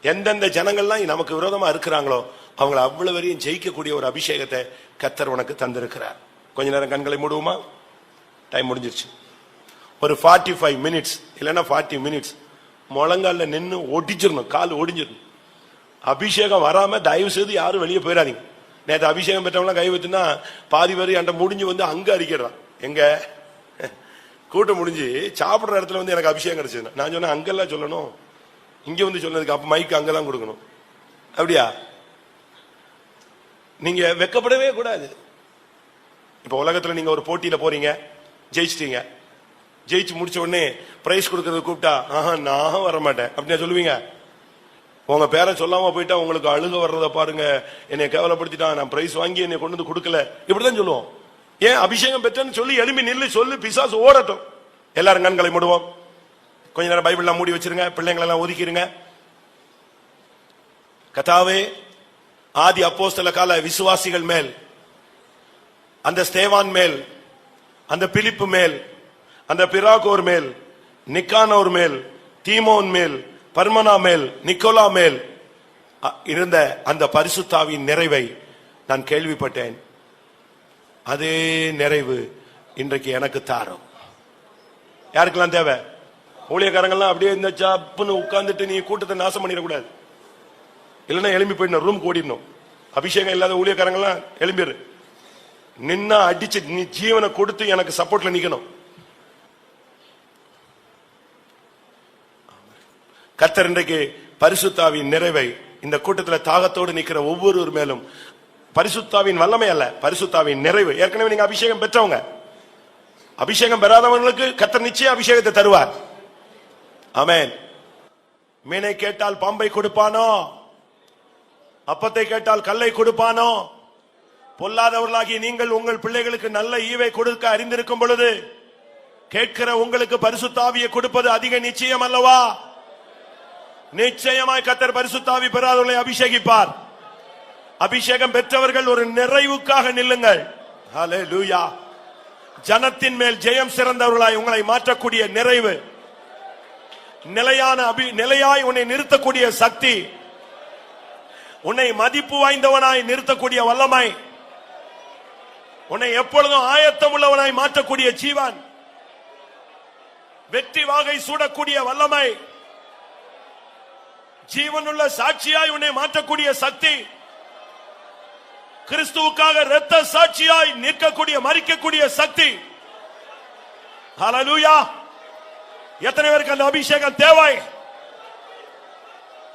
எந்தெந்த ஜனங்கள்லாம் நமக்கு விரோதமா இருக்கிறாங்களோ அவங்களை அவ்வளவு வரையும் ஜெயிக்கக்கூடிய ஒரு அபிஷேகத்தை கர்த்தர் உனக்கு தந்திருக்கிறார். கொஞ்ச நேரம் கண்களை மூடுவோமா? டைம் முடிஞ்சிருச்சு. ஒரு 45 மினிட்ஸ் இல்லைன்னா 40 மினிட்ஸ் முழங்கால நின்று ஒடிச்சிடணும், கால் ஒடிஞ்சிடணும். அபிஷேகம் வராம தயவு செய்து யாரும் வெளியே போயிடாதீங்க. நேற்று அபிஷேகம் பெற்றவங்களாம் கை வச்சுன்னா பாதி வரி அண்ட முடிஞ்சு அங்க அடிக்கிறான். எங்க கூட்டம் முடிஞ்சு சாப்பிடுற இடத்துல எனக்கு அபிஷேகம் கிடைச்சது. நான் சொன்னேன் அங்கெல்லாம் சொல்லணும், இங்க சொன்னதுக்கு அப்ப மைக்கு அங்கதான் கொடுக்கணும். அப்படியா? நீங்க வெக்கப்படவே கூடாது. இப்ப உலகத்துல நீங்க ஒரு போட்டியில போறீங்க, ஜெயிச்சிட்டீங்க. ஜெயிச்சு முடிச்ச உடனே பிரைஸ் கொடுக்கறது கூப்பிட்டா நான் வர மாட்டேன் அப்படின்னு சொல்லுவீங்க. உங்க பேரை சொல்லாம போயிட்டா உங்களுக்கு அழுக வர்றத பாருங்க, என்னை கேவலப்படுத்திட்டான், நான் பிரைஸ் வாங்கி என்னை கொண்டு வந்து கொடுக்கல, இப்படிதான் சொல்லுவோம். ஏன்? அபிஷேகம் பெற்றேன்னு சொல்லி எழுப்பி நில்லு, சொல்லு, பிசாசு ஓடட்டும். எல்லாரும் கண்களை மூடுவோம். கொஞ்ச நேரம் பைபிள்லாம் மூடி வச்சிருங்க, பிள்ளைங்களெல்லாம் ஒதுக்கிருங்க. கர்த்தாவே, ஆதி அப்போஸ்தல கால விசுவாசிகள் மேல், அந்த ஸ்தேவான் மேல், அந்த பிலிப்பு மேல், அந்த பிராகோர் மேல், நிக்கானோர் மேல், தீமோன் மேல், பர்மனா மேல், நிக்கோலா மேல் இருந்த அந்த பரிசுத்தாவின் நிறைவை நான் கேள்விப்பட்டேன். அதே நிறைவு இன்றைக்கு எனக்கு தாரும். யாருக்கெல்லாம் தேவை? ஊழியக்காரங்கள்லாம் அப்படியே இந்த சாப்புன்னு உட்கார்ந்துட்டு நீ கூட்டத்தை நாசம் பண்ணிடக்கூடாது. இல்லைன்னா எழும்பி போயிடணும், ரூம் ஓடிடணும். அபிஷேகம் இல்லாத ஊழியக்காரங்களாம் எழும்பிடு, நின்னா அடிச்சு நீ ஜீவனை கொடுத்து எனக்கு சப்போர்ட்ல நிக்கணும். கர்த்தர் இன்றைக்கு பரிசுத்தாவின் நிறைவை இந்த கூட்டத்தில் தாகத்தோடு நிக்கிற ஒவ்வொருவர் மேலும், பரிசுத்தாவின் வல்லமை அல்ல, பரிசுத்தாவின் நிறைவு. ஏற்கனவே நீங்க அபிஷேகம் பெற்றவங்க, அபிஷேகம் பெறாதவங்களுக்கு கர்த்தர் நிச்சயம் அபிஷேகத்தை தருவார். ஆமென். மீனை கேட்டால் பாம்பை கொடுப்பானோ, அப்பத்தை கேட்டால் கல்லை கொடுப்பானோ? பொல்லாதவர்களாகிய நீங்கள் உங்கள் பிள்ளைகளுக்கு நல்ல ஈவை கொடுக்க அறிந்திருக்கும் பொழுது கேட்கிற உங்களுக்கு பரிசுத்தாவியை கொடுப்பது அதிக நிச்சயம் அல்லவா? நிச்சயமாய் கர்த்தர் பரிசுத்தாவி பெறாதவர்களை அபிஷேகிப்பார். அபிஷேகம் பெற்றவர்கள் ஒரு நிறைவுக்காக நில்லுங்கள். ஹல்லேலூயா. ஜனத்தின் மேல் ஜெயம் சிறந்தவர்களாய் உங்களை மாற்றக்கூடிய நிறைவு, நிலையாய் உன்னை நிறுத்தக்கூடிய சக்தி, உன்னை மதிப்பு வாய்ந்தவனாய் நிறுத்தக்கூடிய வல்லமை, உன்னை எப்பொழுதும் ஆயத்தம் உள்ளவனாய் மாற்றக்கூடிய ஜீவன், வெற்றி வாகை சூடக்கூடிய வல்லமை, ஜீவனுள்ள சாட்சியாய் உன்னை மாற்றக்கூடிய சக்தி, கிறிஸ்துவுக்காக இரத்த சாட்சியாய் நிற்கக்கூடிய மரிக்கக்கூடிய சக்தி. ஹல்லேலூயா. எத்தனை பேருக்கு அந்த அபிஷேகம் தேவை?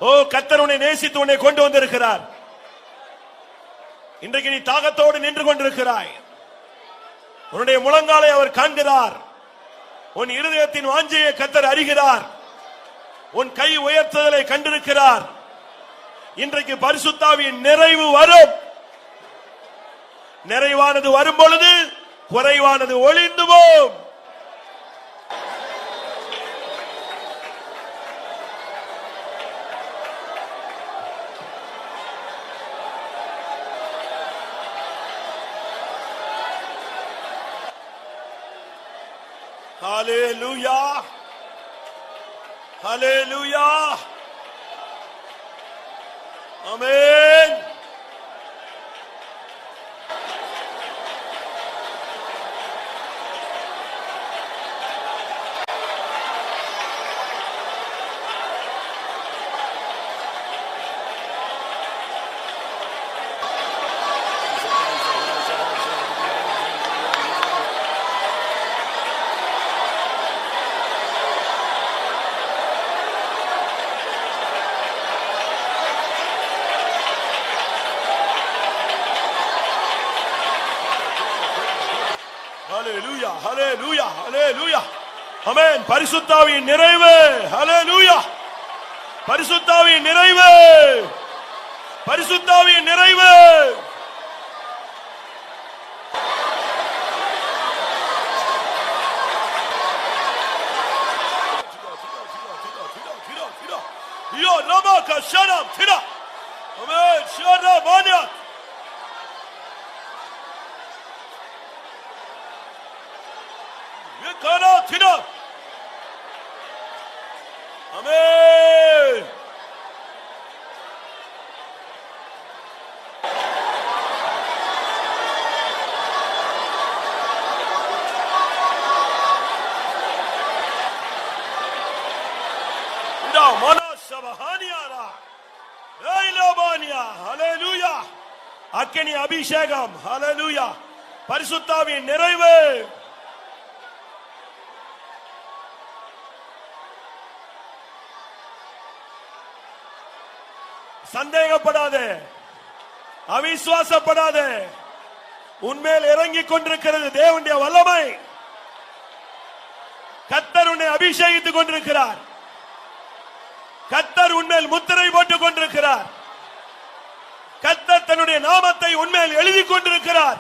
ஓ, கர்த்தர் உன்னை நேசித்து உன்னை கொண்டு வந்திருக்கிறார். இன்றைக்கு நீ தாகத்தோடு நின்று கொண்டிருக்கிறாய். உன்னுடைய முழங்காலை அவர் காண்கிறார். உன் இருதயத்தின் வாஞ்சையை கர்த்தர் அறிகிறார். உன் கை உயர்த்துதலை கண்டிருக்கிறார். இன்றைக்கு பரிசுத்தாவியின் நிறைவு வரும். நிறைவானது வரும் பொழுது குறைவானது ஒளிந்து போம். Hallelujah. Hallelujah. Amen. Hallelujah, hallelujah, hallelujah. Amen. பரிசுத்தாவியின் நிறைவு. Hallelujah. பரிசுத்தாவியின் நிறைவு. பரிசுத்தாவியின் நிறைவு. Yo namaka shanam thira. Amen. Shara banya. Amen. Hallelujah. அக்கினி அபிஷேகம். Hallelujah. பரிசுத்தாவின் நிறைவு. சந்தேகப்படாதே, அவிசுவாசப்படாதே. உன்மேல் இறங்கிக் கொண்டிருக்கிறது தேவனுடைய வல்லமை. கர்த்தர் உன்னை அபிஷேகித்துக் கொண்டிருக்கிறார். கர்த்தர் உன்மேல் முத்திரை போட்டுக் கொண்டிருக்கிறார். கர்த்தர் தன்னுடைய நாமத்தை உன்மேல் எழுதி கொண்டிருக்கிறார்.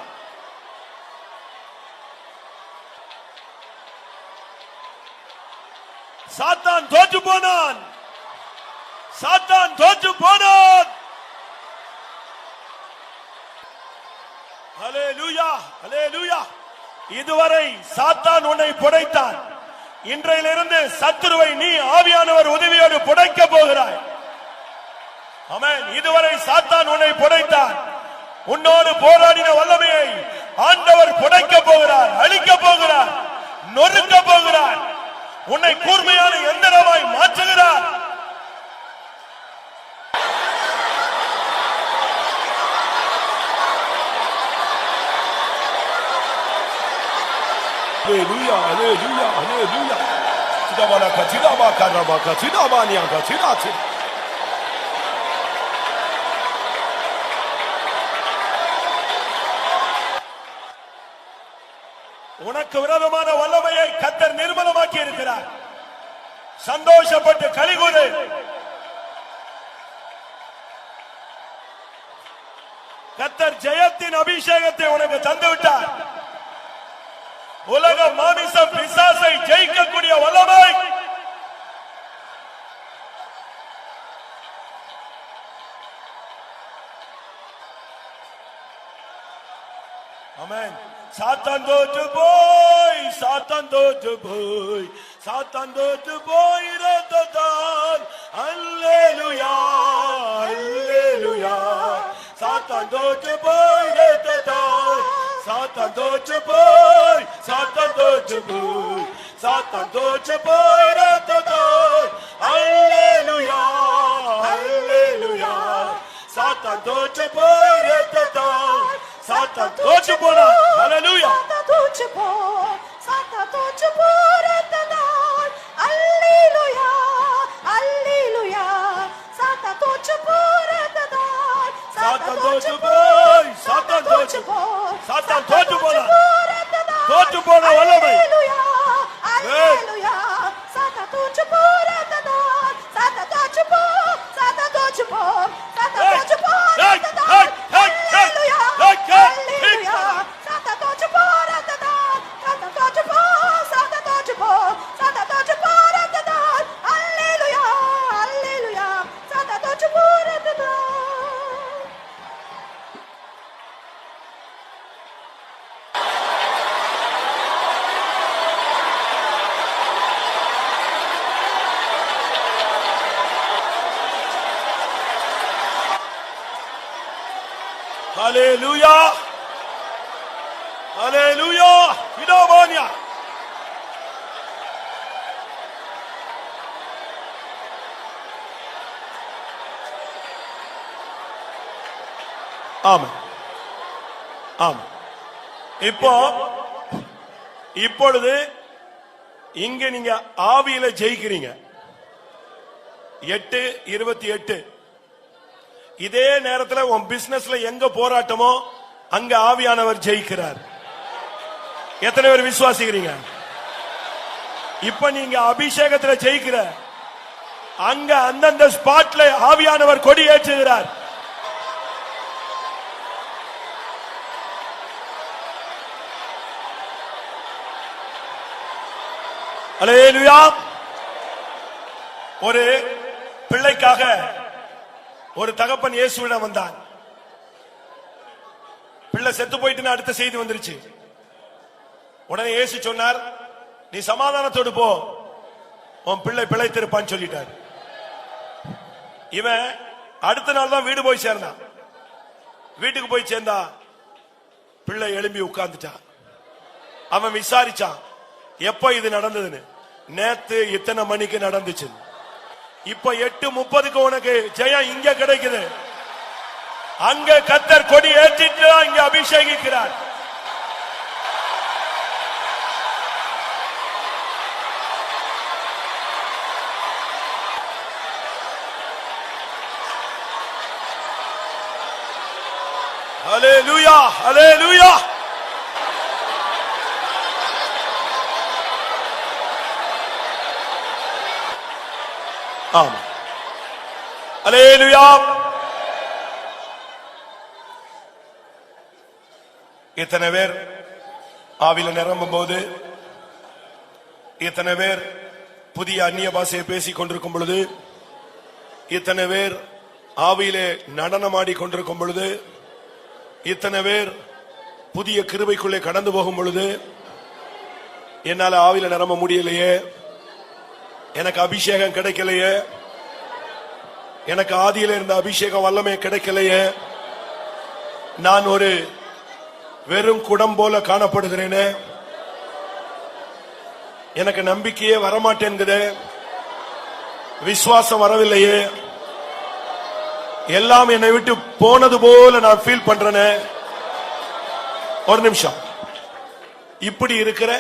சாத்தான் தோற்று போனான். சாத்தான் தோற்று போனான். ஹல்லேலூயா, ஹல்லேலூயா. இதுவரை சாத்தான் உன்னை புடைத்தான். இன்றையிலிருந்து சத்துருவை நீ ஆவியானவர் உதவியோடு புடைக்க போகிறாய். ஆமென். இதுவரை சாத்தான் உன்னை புடைத்தான். உன்னோடு போராடின வல்லமையை ஆண்டவர் புடைக்க போகிறார், அழிக்க போகிறார், நொறுக்க போகிறார். உன்னை கூர்மையான எந்திரமாய் மாற்றுகிறார். Hallelujah, hallelujah, hallelujah. Sidabalaka, sidabaka, rabaka, sidabaniaka, sidati. உனக்கு விரோதமான வல்லமையை கர்த்தர் நிர்மலமாக்கி இருக்கிறார். சந்தோஷப்பட்டு களிகூரு. கர்த்தர் ஜெயத்தின் அபிஷேகத்தை உனக்கு தந்து விட்டார். உலக மாமிச பிசாசை ஜெயிக்கக்கூடிய வல்லமை ஆமென். சாத்தான் தோற்று போய், சாத்தான் தோற்று போய், சாத்தான் தோற்று போய் இரத்தத்தால். அல்லேலூயா, அல்லேலூயா. சாத்தான் தோற்று போய் இரத்தத்தால். சாத்தான் தோற்று போய், சாத்தான் தோற்று போய், சாத்தான் தோற்று போய் இரத்தத்தால். அல்லேலூயா, அல்லேலூயா. சாத்தான் தோற்று போய் இரத்தத்தால். சாத்தான் தோற்று போனான். ஹல்லேலூயா. சாத்தான் தோற்று போ, சாத்தான் தோற்று போறதனால். அல்லேலூயா, அல்லேலூயா. சாத்தான் தோற்று போறதனால். சாத்தான் தோற்று போய், சாத்தான் தோற்று போய், சாத்தான் தோற்று போனான். தோற்று போன வல்லமை. அல்லேலூயா, அல்லேலூயா. சாத்தான் தோற்று போறதனால். சாத்தான் தோற்று போ, சாத்தான் தோற்று போ, சாத்தான் தோற்று போறதனால். அல்லேலூயா, அல்லேலூயா. சாத்தான் தோற்று போறதனால். சாத்தான் தோற்று போ, சாத்தான் தோற்று போ, சாத்தான் தோற்று போறதனால். அல்லேலூயா, அல்லேலூயா. சாத்தான் தோற்று போறதனால். ஹல்லேலூயா, ஹல்லேலூயா. இதோமானியா. ஆமா, ஆமா. இப்பொழுது இங்க நீங்க ஆவியில ஜெயிக்கிறீங்க. 8:28. இதே நேரத்தில் உன் பிசினஸ்ல எங்க போராட்டமோ அங்க ஆவியானவர் ஜெயிக்கிறார். எத்தனை பேர் விசுவாசிக்கிறீங்க? இப்ப நீங்க அபிஷேகத்துல ஜெயிக்கிற அங்க அந்தந்த ஸ்பாட்ல ஆவியானவர் கொடி ஏற்றுகிறார். அல்லேலூயா. ஒரு பிள்ளைக்காக ஒரு தகப்பன் இயேசுவிடம் வந்தான். பிள்ளை செத்து போயிட்டு அடுத்த செய்தி வந்துருச்சு. உடனே இயேசு சொன்னார், நீ சமாதானத்தோடு போ, உன் பிள்ளை பிழைத்திருப்பான்னு சொல்லிட்டார். இவன் அடுத்த நாள் தான் வீடு போய் சேர்ந்தான். வீட்டுக்கு போய் சேர்ந்தா பிள்ளை எழும்பி உட்கார்ந்துட்டான். அவன் விசாரிச்சான் எப்ப இது நடந்ததுன்னு. நேத்து இத்தனை மணிக்கு நடந்துச்சு. இப்ப 8:30 உனக்கு ஜெயம் இங்க கிடைக்குது. அங்க கர்த்தர் கொடி ஏற்றிட்டு இங்க அபிஷேகிக்கிறார். ஹல்லேலூயா, ஹல்லேலூயா. ஆமா, ஹல்லேலூயா. இத்தனை பேர் ஆவில நிரம்பும் போது, இத்தனை பேர் புதிய அந்நிய பாஷையை பேசிக் கொண்டிருக்கும் பொழுது, இத்தனை பேர் ஆவியிலே நடனமாடி கொண்டிருக்கும் பொழுது, இத்தனை பேர் புதிய கிருபைக்குள்ளே கடந்து போகும் பொழுது, என்னால ஆவியில நிரம்ப முடியலையே, எனக்கு அபிஷேகம் கிடைக்கலையே, எனக்கு ஆதியில இருந்த அபிஷேகம் வல்லமை கிடைக்கலையே, நான் ஒரு வெறும் குடம் போல காணப்படுகிறேனே, எனக்கு நம்பிக்கையே வரமாட்டேங்குதே, விசுவாசம் வரவில்லையே, எல்லாம் என்னை விட்டு போனது போல நான் ஃபீல் பண்றேனே. ஒரு நிமிஷம். இப்படி இருக்கிற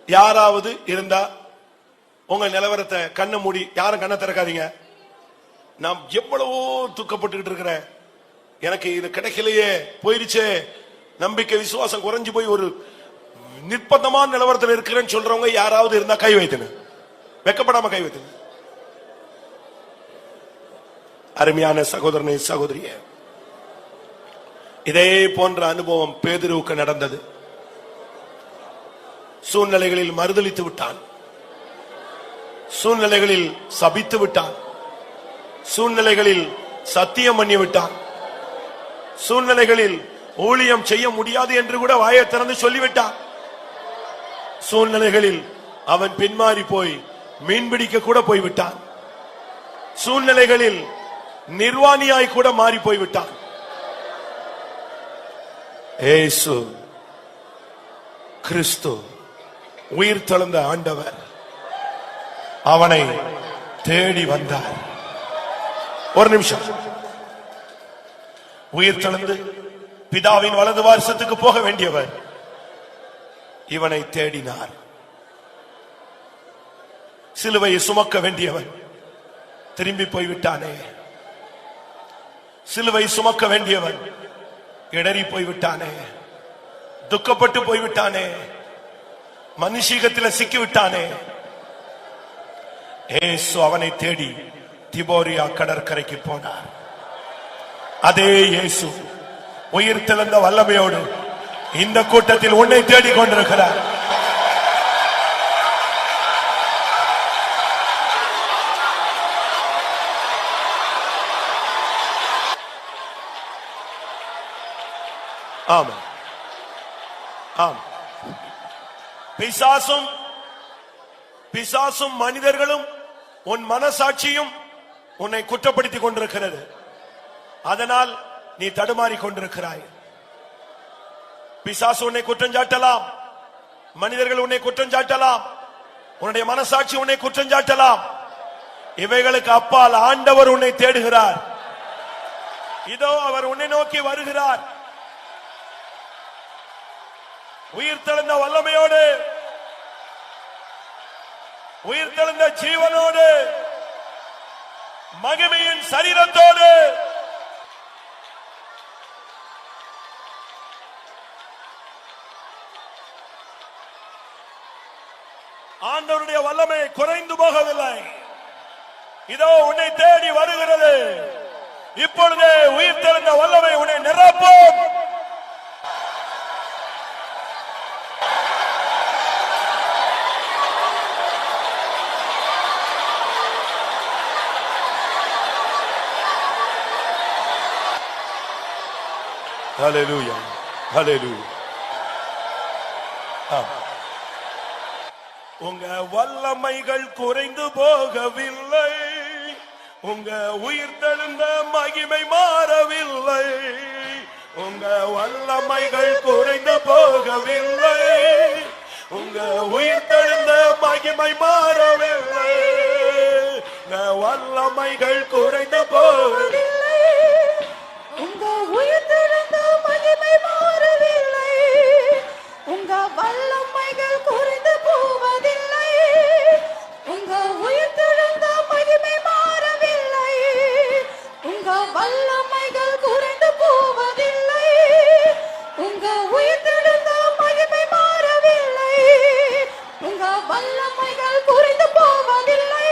யாராவது இருந்தா உங்க நிலவரத்தை கண்ணை மூடி, யாரும் கண்ணை திறக்காதீங்க. நான் எவ்வளவோ துக்கப்பட்டுக்கிட்டு இருக்கிறேன், எனக்கு இது கிடைக்கலையே, போயிருச்சே, நம்பிக்கை விசுவாசம் குறைஞ்சு போய் ஒரு நிர்பந்தமான நிலவரத்தில் இருக்கிறேன்னு சொல்றவங்க யாராவது இருந்தா கை வைத்துங்க, வெக்கப்படாம கை வைத்துங்க. அருமையான சகோதரனே சகோதரியே, இதே போன்ற அனுபவம் பேதுருவுக்கு நடந்தது. சூழ்நிலைகளில் மறுதலித்து விட்டான், சூழ்நிலைகளில் சபித்து விட்டான், சூழ்நிலைகளில் சத்தியம் பண்ணி விட்டான், சூழ்நிலைகளில் ஊழியம் செய்ய முடியாது என்று கூட வாயை திறந்து சொல்லிவிட்டான். சூழ்நிலைகளில் அவன் பின்மாறி போய் மீன்பிடிக்க கூட போய்விட்டான். சூழ்நிலைகளில் நிர்வாணியாய் கூட மாறி போய்விட்டான். ஏசு கிறிஸ்து உயிர் தெழுந்த ஆண்டவர் அவனை தேடி வந்தார். ஒரு நிமிஷம், உயிர் தெழுந்து பிதாவின் வலது வாரிசத்துக்கு போக வேண்டியவர் இவனை தேடினார். சிலுவையை சுமக்க வேண்டியவன் திரும்பி போய்விட்டானே, சிலுவை சுமக்க வேண்டியவன் இடறி போய்விட்டானே, துக்கப்பட்டு போய்விட்டானே, மனுஷீகத்தில் சிக்கிவிட்டானே. ஏசு அவனை தேடி திபோரியா கடற்கரைக்கு போனார். அதே இயேசு உயிர் தெழுந்த வல்லமையோடு இந்த கூட்டத்தில் உன்னை தேடிக் கொண்டிருக்கிறார். ஆமா, ஆம். பிசாசும் மனிதர்களும் உன் மனசாட்சியும் உன்னை குற்றப்படுத்திக் கொண்டிருக்கிறது. அதனால் நீ தடுமாறி கொண்டிருக்கிறாய். பிசாசு உன்னை குற்றம் சாட்டலாம், மனிதர்கள் உன்னை குற்றம் சாட்டலாம், உன்னுடைய மனசாட்சி உன்னை குற்றம் சாட்டலாம். இவைகளுக்கு அப்பால் ஆண்டவர் உன்னை தேடுகிறார். இதோ அவர் உன்னை நோக்கி வருகிறார். உயிர் தெழுந்த வல்லமையோடு, உயிர் தெழுந்த ஜீவனோடு, மகிமையின் சரீரத்தோடு ஆண்டவருடைய வல்லமை குறைந்து போகவில்லை. இதோ உன்னை தேடி வருகிறது. இப்பொழுதே உயிர் தெழுந்த வல்லமை உன்னை நிரப்பும். ஹல்லேலூயா, ஹல்லேலூயா. உங்க வல்லமைகள் குறைந்து போகவில்லை, உங்க உயிர் தெழுந்த மகிமை மாறவில்லை. உங்க வல்லமைகள் குறைந்து போகவில்லை, உங்க உயிர் தெழுந்த மகிமை மாறவில்லை. உங்க வல்லமைகள் குறைந்து போகவில்லை, உங்க உயிர் தெழுந்த மகிமை மாறவில்லை. உங்க வல்லமைகள் குறைந்து போவதில்லை. உங்க உயிர் தெழுந்த மகிமை மாறவில்லை. உங்க வல்லமைகள் குறைந்து போவதில்லை. உங்க உயிர் தெழுந்த மகிமை மாறவில்லை. உங்க வல்லமைகள் குறைந்து போவதில்லை.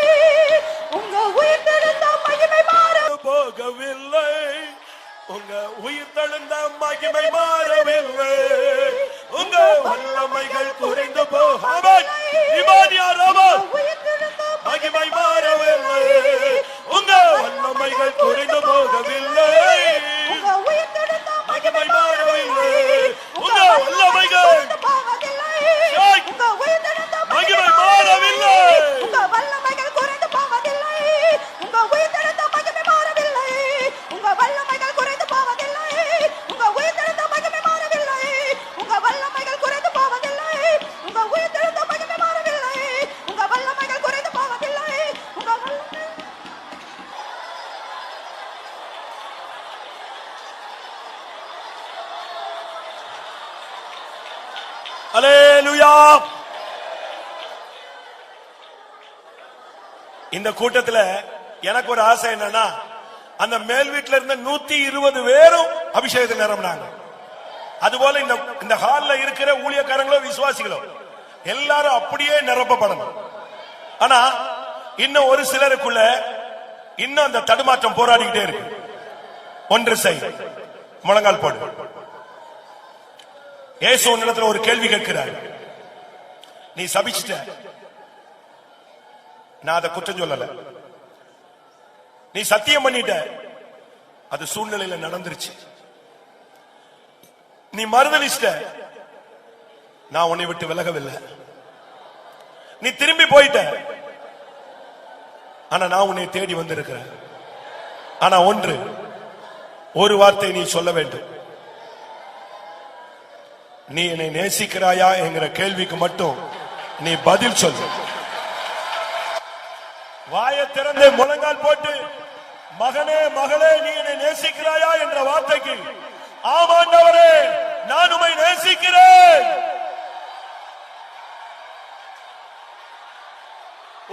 உங்க உயிர் தெழுந்த மகிமை மாற போகவில்லை. உங்க உயிர் தெழுந்த மகிமை மாறவில்லை. உங்க வல்லமைகள் குறைந்து மகிமை மாறவில்லை. உங்க வல்லமைகள் குறைந்து போகவில்லை. மகிமை மாறவில்லை. உங்க வல்லமைகள் மகிமை மாறவில்லை. உங்க வல்லமைகள் குறைந்து போவதில்லை. உங்க உயிர் தெழுந்த மகிமை மாறவில்லை. உங்க வல்லமைகள் குறைந்து போவதில்லை. உங்க உயிர் தெழுந்த மகிமை மாறவில்லை. உங்க வல்லமைகள் குறைந்து போவதில்லை. உங்க உயிர் தெழுந்த மகிமை மாறவில்லை. உங்க வல்லமைகள் குறைந்து போவதில்லை. உங்க அல்லேலூயா. இந்த கூட்டத்துல எனக்கு ஒரு ஆசை என்னன்னா, அந்த மேல் வீட்டுல இருந்த 120 பேரும் அபிஷேகத்தை நிரம்பினாங்க. அதுபோல இந்த ஹால்ல இருக்கிற ஊழியக்காரங்களோ விசுவாசிகளோ எல்லாரும் அப்படியே நிரப்பப்படணும். ஆனா இன்னும் ஒரு சிலருக்குள்ள இன்னும் அந்த தடுமாற்றம் போராடிக்கிட்டே இருக்கு. ஒன்று செய், முழங்கால் போடு. இயேசு உன்னிடத்துல ஒரு கேள்வி கேட்கிறார். நீ சபிச்சிட்ட, நான் அதை குற்றம் சொல்லல. நீ சத்தியம் பண்ணிட்ட, அது சூழ்நிலையில நடந்துருச்சு. நீ மறுதலிச்சிட்ட, நான் உன்னை விட்டு விலகவில்லை. நீ திரும்பி போயிட்ட, ஆனா நான் உன்னை தேடி வந்திருக்கிறேன். ஆனா ஒரு வார்த்தை நீ சொல்ல வேண்டும். நீ என்னை நேசிக்கிறாயா என்கிற கேள்விக்கு மட்டும் நீ பதில் சொல்லு. வாயை திறந்து முழங்கால் போட்டு, மகனே மகளே நீ என்னை நேசிக்கிறாயா என்ற வார்த்தைக்கு ஆமாண்டவரே நான் உம்மை நேசிக்கிறேன்,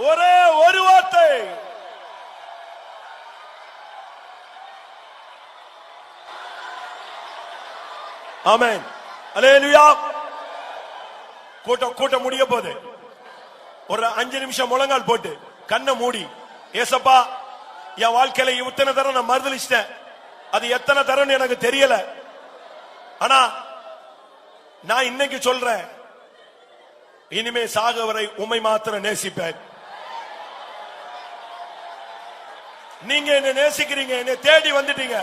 ஒரே ஒரு வார்த்தை. ஆமென், அல்லேலூயா. கூட்டம் முடிய போது ஒரு 5 நிமிஷம் முழங்கால் போட்டு கண்ணை மூடி, ஏசப்பா என் வாழ்க்கையில இத்தனை தரம் நான் மறுதலிச்சிட்டேன், அது எத்தனை தரம் எனக்கு தெரியல. ஆனா நான் இன்னைக்கு சொல்றேன், இனிமே சாக வரை உம்மை மாத்திரம் நேசிப்பேன். நீங்க என்ன நேசிக்கிறீங்க, என்னை தேடி வந்துட்டீங்க.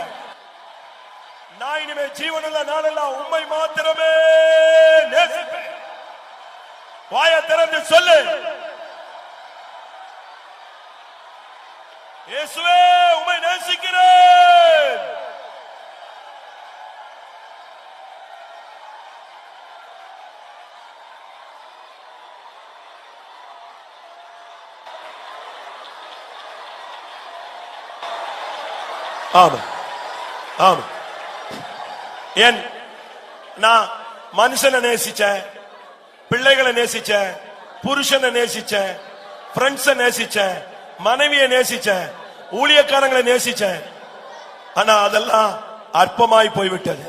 நான் இனிமே ஜீவனுள்ள நாளெல்லாம் உம்மை மாத்திரமே நேசிப்பேன். வாயை திறந்து சொல்லு, இயேசுவே உம்மை நேசிக்கிறேன். ஆமா ஆமா. ஏன் நான் மனுஷனை நேசிச்சேன், பிள்ளைகளை நேசிச்சேன், புருஷனை நேசிச்சேன், ஃப்ரெண்ட்ஸை நேசிச்சேன், மனைவியை நேசிச்சேன், ஊழியக்காரங்களை நேசிச்சேன். ஆனா அதெல்லாம் அற்பமாய் போய்விட்டது.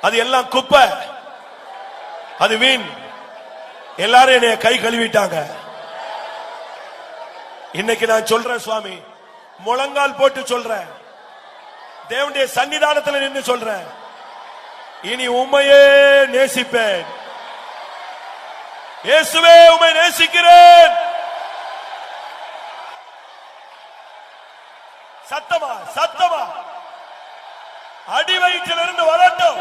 அது எல்லாம் குப்பை, அது வீண். எல்லாரும் என்னைய கை கழுவிட்டாங்க. இன்னைக்கு நான் சொல்றேன் சுவாமி, முழங்கால் போட்டு சொல்றேன், தேவனுடைய சன்னிதானத்தில் நின்று சொல்றேன், இனி உம்மையே நேசிப்பேன். இயேசுவே உம்மை நேசிக்கிறேன். சத்தமா சத்தமா அடி வயிற்றிலிருந்து வரட்டும்,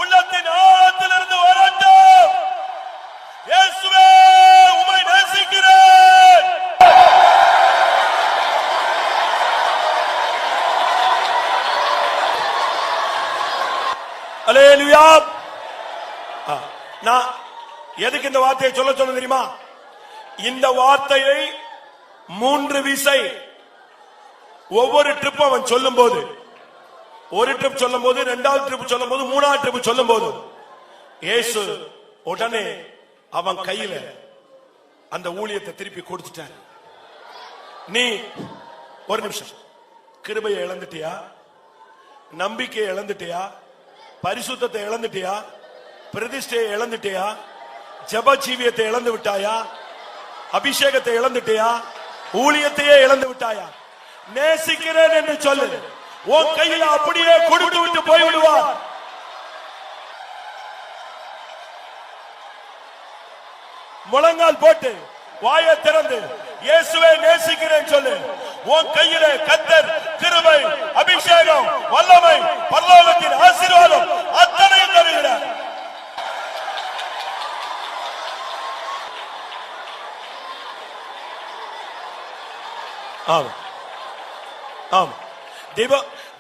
உள்ளத்தின் ஆழத்திலிருந்து வரட்டும், இயேசுவே உம்மை நேசிக்கிறேன். அல்லேலூயா. நான் எதுக்கு இந்த வார்த்தையை சொல்ல தெரியுமா? இந்த வார்த்தையை 3 விசை ஒவ்வொரு ட்ரிப் அவன் சொல்லும் போது, ஒரு ட்ரிப் சொல்லும் போது, 2வது ட்ரிப் சொல்லும் போது, 3வது ட்ரிப் சொல்லும் போது, இயேசு உடனே அவன் கையில அந்த ஊழியத்தை திருப்பி கொடுத்துட்டார். நீ ஒரு நிமிஷம், கிருபையை இழந்துட்டியா, நம்பிக்கையை இழந்துட்டியா, பரிசுத்தத்தை இழந்துட்டியா, பிரதிஷ்டையை இழந்துட்டியா, ஜெப ஜீவியத்தை இழந்து விட்டாயா, அபிஷேகத்தை இழந்துட்டியா, ஊழியத்தையே இழந்து விட்டாயா? நேசிக்கிறேன் என்று சொல்லு, உன் கையில் அப்படியே கொடுத்து விட்டு போய்விடுவார். முழங்கால் போட்டு வாயை திறந்து இயேசுவை நேசிக்கிறேன் சொல்லு. உன் கையிலே கர்த்தர் கிருபை, அபிஷேகம், வல்லமை, பரலோகத்தின் ஆசீர்வாதம் அத்தனையும் தருகிறார்.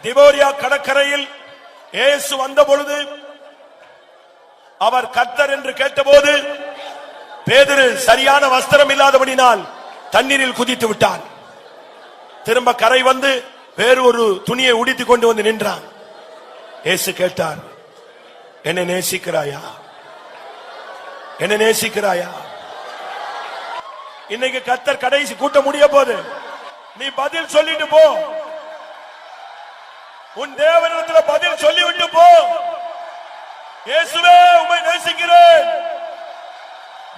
திபோரியா கடற்கரையில் இயேசு வந்த பொழுது அவர் கர்த்தர் என்று கேட்டபோது பேதுரு சரியான வஸ்திரம் இல்லாதபடினால் தண்ணீரில் குதித்து விட்டான். திரும்ப கரை வந்து வேறு ஒரு துணியை உடுத்திக் கொண்டு வந்து நின்றான். இயேசு கேட்டார், என்னை நேசிக்கிறாயா? என்னை நேசிக்கிறாயா? இன்னைக்கு கர்த்தர் கடைசி கூட்டம் முடிய போது. நீ பதில் சொல்லிட்டு போ. உன் தேவனிடத்தில் பதில் சொல்லிவிட்டு போ. இயேசுவே உம்மை நேசிக்கிறேன்,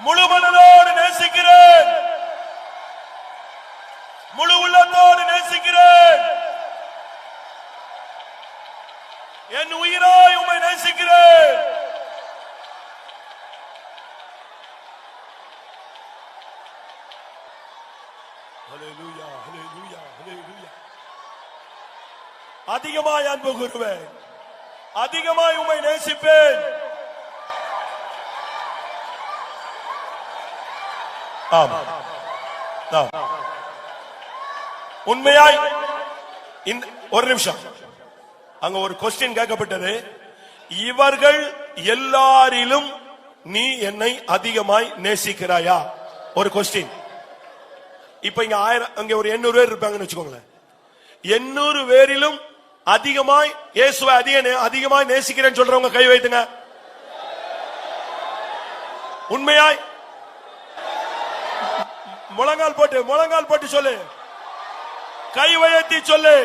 முழு மனதோடு நேசிக்கிறேன், முழு உள்ளத்தோடு நேசிக்கிறேன், என் உயிராய் உம்மை நேசிக்கிறேன். ஹல்லேலூயா, ஹல்லேலூயா, ஹல்லேலூயா. அதிகமாய் அன்பு கூறுவேன், அதிகமாய் உம்மை நேசிப்பேன். உண்மையாய் ஒரு நிமிஷம், அங்க ஒரு கொஸ்டின் கேட்கப்பட்டது. இவர்கள் எல்லாரிலும் நீ என்னை அதிகமாய் நேசிக்கிறாயா? ஒரு கொஸ்டின். இப்ப இங்க 1000, அங்க ஒரு 800 பேர் இருப்பாங்கன்னு வச்சுக்கோங்களேன். 800 பேரிலும் அதிகமாய் இயேசுவை அதிகமாய் நேசிக்கிறேன்னு சொல்றவங்க கை வைத்துங்க. உண்மையாய் முழங்கால் போட்டு சொல்லு, கை உயர்த்தி சொல்லு.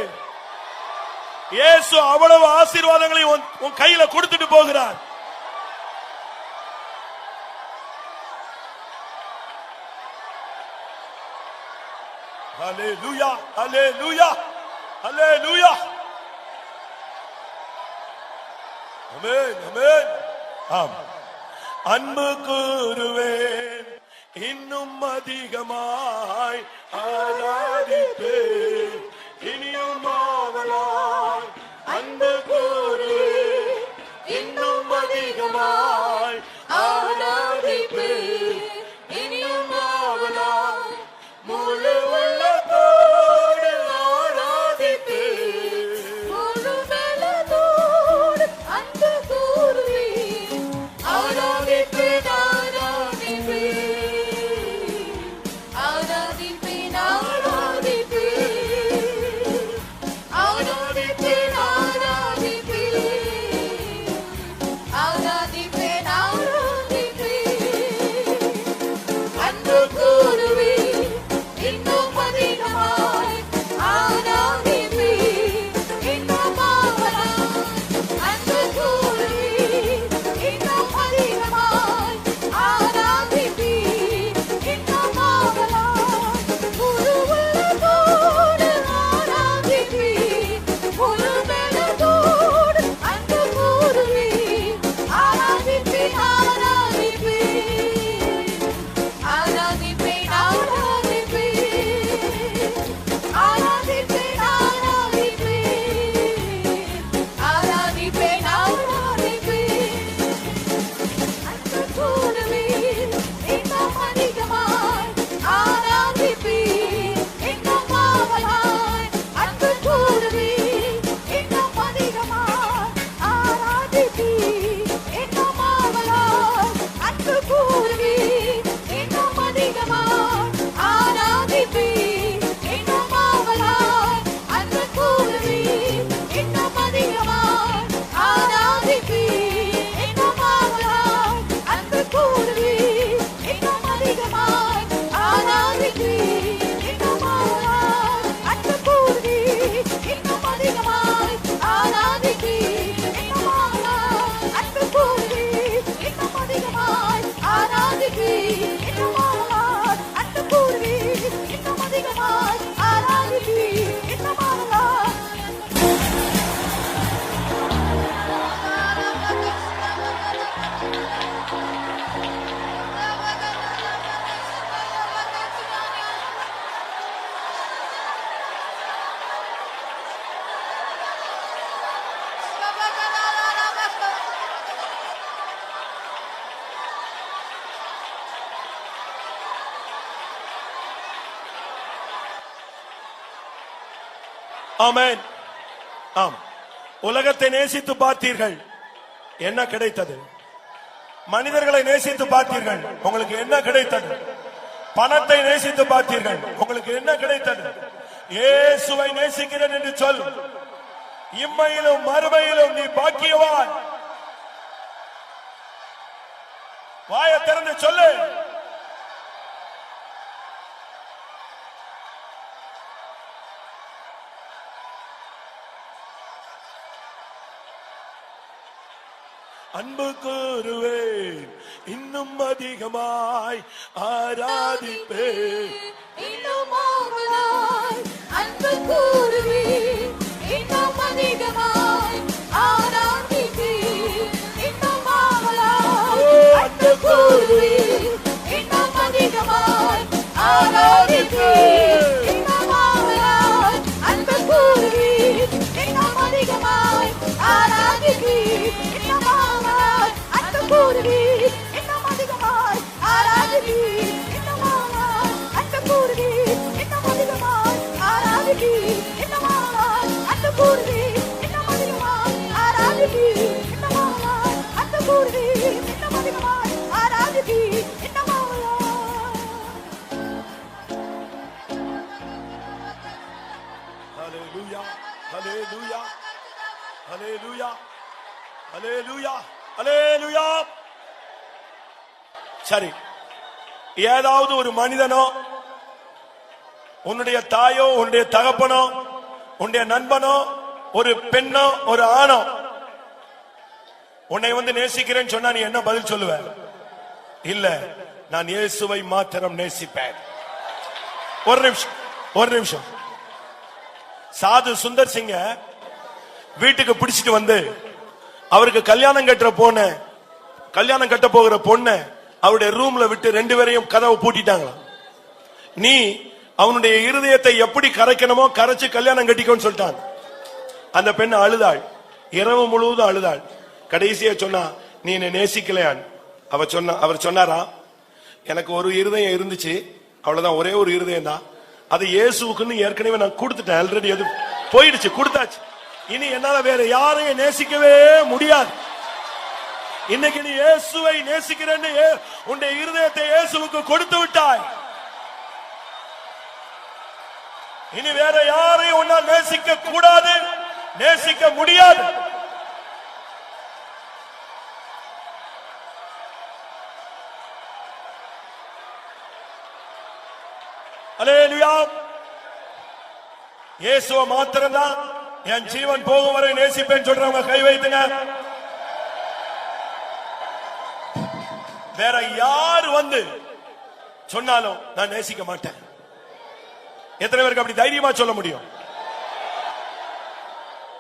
இயேசு அவ்வளவு ஆசீர்வாதங்களையும் உன் கையில கொடுத்துட்டு போகிறார். ஹல்லேலூயா, ஹல்லேலூயா, ஹல்லேலூயா. ஆமென், ஆமென். ஆம். அன்பு கூறுவேன், இன்னும் அதிகமாய் ஆராதிப்பேன், இனியும் ஆவலாய் அன்பு கூறுவேன், இன்னும் அதிகமாய் ஆராதிப்பேன், இனியும் ஆவலாய் முழு உள்ளத்தோடு ஆராதிப்பேன், முழு மனதோடு அன்பு கூறுவேன், ஆராதிப்பேன், ஆராதிப்பேன், ஆராதிப்பேன், ஆராதிப்பேன், ஆராதிப்பேன், ஆராதிப்பேன், ஆராதிப்பேன், அன்பு கூறுவேன், இன்னும் அதிகமாய் ஆராதிப்பேன், இன்னும் ஆவலாய் அன்பு கூறுவேன், இன்னும் அதிகமாய் ஆராதிப்பேன், இன்னும் ஆவலாய் முழு உள்ளத்தோடு ஆராதிப்பேன், முழு மனதோடு அன்பு கூறுவேன், ஆராதிப்பேன், ஆராதிப்பேன், ஆராதிப்பேன், ஆராதிப்பேன், ஆராதிப்பேன், ஆராதிப்பேன், ஆராதிப்பேன், அன்பு கூறுவேன், இன்னும் அதிகமாய் ஆராதிப்பேன், இன்னும் ஆவலாய் அன்பு கூறுவேன், இன்னும் அதிகமாய் ஆராதிப்பேன், இன்னும் ஆவலாய் அன்பு கூறுவேன், இன்னும் அதிகமாய் ஆராதிப்பேன், இன்னும் ஆவலாய் அன்பு கூறுவேன், இன்னும் அதிகமாய் ஆராதிப்பேன், இன்னும் ஆவலாய் அன்பு கூறுவேன், இன்னும் அதிகமாய் ஆராதிப்பேன், இன்னும் ஆவலாய் அன்பு கூறுவேன், இன்னும் அதிகமாய் ஆராதிப்பேன், இன்னும் ஆவலாய் அன்பு கூறுவேன், இன்னும் அதிகமாய் ஆராதிப்பேன், இன்னும் ஆவலாய் அன்பு கூறுவேன், இன்னும் அதிகமாய் ஆராதிப்பேன், இன்னும் ஆவலாய். ஆமென். ஆம். உலகத்தை நேசித்து பார்த்தீர்கள், என்ன கிடைத்தது? மனிதர்களை நேசித்து பார்த்தீர்கள், உங்களுக்கு என்ன கிடைத்தது? பணத்தை நேசித்து பார்த்தீர்கள், உங்களுக்கு என்ன கிடைத்தது? இயேசுவை நேசிக்கிறேன் என்று சொல். இம்மையிலும் மறுமையிலும் நீ பாக்கியவான். வாயை திறந்து சொல்லு. அன்பு கூறுவேன், இன்னும் அதிகமாய் ஆராதிப்பேன். இன்னும் ஆவலாய் அன்பு கூறுவேன், இன்னும் அதிகமாய் ஆராதிப்பேன். இன்னும் ஆவலாய் அன்பு கூறுவேன், இன்னும் அதிகமாய் ஆராதிப்பேன். இன்னும் ஆவலாய் அன்பு கூறுவேன், இன்னும் அதிகமாய் ஆராதிப்பேன். இன்னும் ஆவலாய் அன்பு கூறுவேன், இன்னும் அதிகமாய் ஆராதிப்பேன். இன்னும் ஆவலாய் அன்பு கூறுவேன், இன்னும் அதிகமாய் ஆராதிப்பேன். இன்னும் ஆவலாய் அன்பு கூறுவேன், இன்னும் அதிகமாய் ஆராதிப்பேன். இன்னும் ஆவலாய் அன்பு கூறுவேன், இன்னும் அதிகமாய் ஆராதிப்பேன். இன்னும் ஆவலாய். ஹல்லேலூயா, ஹல்லேலூயா, ஹல்லேலூயா, ஹல்லேலூயா, ஹல்லேலூயா. சரி, ஏதாவது ஒரு மனிதனோ, உன்னுடைய தாயோ, உன்னுடைய தகப்பனோ, உன்னுடைய நண்பனோ, ஒரு பெண்ணோ, ஒரு ஆணோ உன்னை வந்து நேசிக்கிறேன்னு சொன்னா நீ என்ன பதில் சொல்லுவ? இல்ல, நான் இயேசுவை மாத்திரம் நேசிப்பேன். ஒரு நிமிஷம், ஒரு நிமிஷம். சாது சுந்தர் சிங்க வீட்டுக்கு பிடிச்சிட்டு வந்து அவருக்கு கல்யாணம் கட்ட போகிற பொண்ண அவருடைய ரூம்ல விட்டு 2 பேரையும் கதவை பூட்டிட்டாங்க. நீ அவனுடைய இருதயத்தை எப்படி கரைக்கணுமோ கரைச்சு கல்யாணம் கட்டிக்கோன்னு சொல்லிட்டான். அந்த பெண் அழுதாள், இரவு முழுவதும் அழுதாள். கடைசியா சொன்னா, நீ என்ன நேசிக்கலையான். அவர் சொன்னாரா, எனக்கு ஒரு இருதயம் இருந்துச்சு, அவ்வளவுதான், ஒரே ஒரு இருதயம் தான், அது இயேசுவுக்குன்னு ஏற்கனவே நான் கொடுத்துட்டேன். ஆல்ரெடி அது போயிடுச்சு, கொடுத்தாச்சு. இனி என்னால வேற யாரையும் நேசிக்கவே முடியாது. இன்னைக்கு நீ இயேசுவை நேசிக்கிறேன்னு உன்னுடைய இருதயத்தை இயேசுவுக்கு கொடுத்து விட்டாய். இனி வேற யாரையும் உன்னால் நேசிக்க கூடாது, நேசிக்க முடியாது. அல்லேலூயா. இயேசுவை மாத்திரம்தான் என் ஜீவன் போகும் வரை நேசிப்பேன் சொல்றவங்க கை வைத்துங்க. வேற யார் வந்து சொன்னாலும் நான் நேசிக்க மாட்டேன். எத்தனை பேருக்கு அப்படி தைரியமா சொல்ல முடியும்?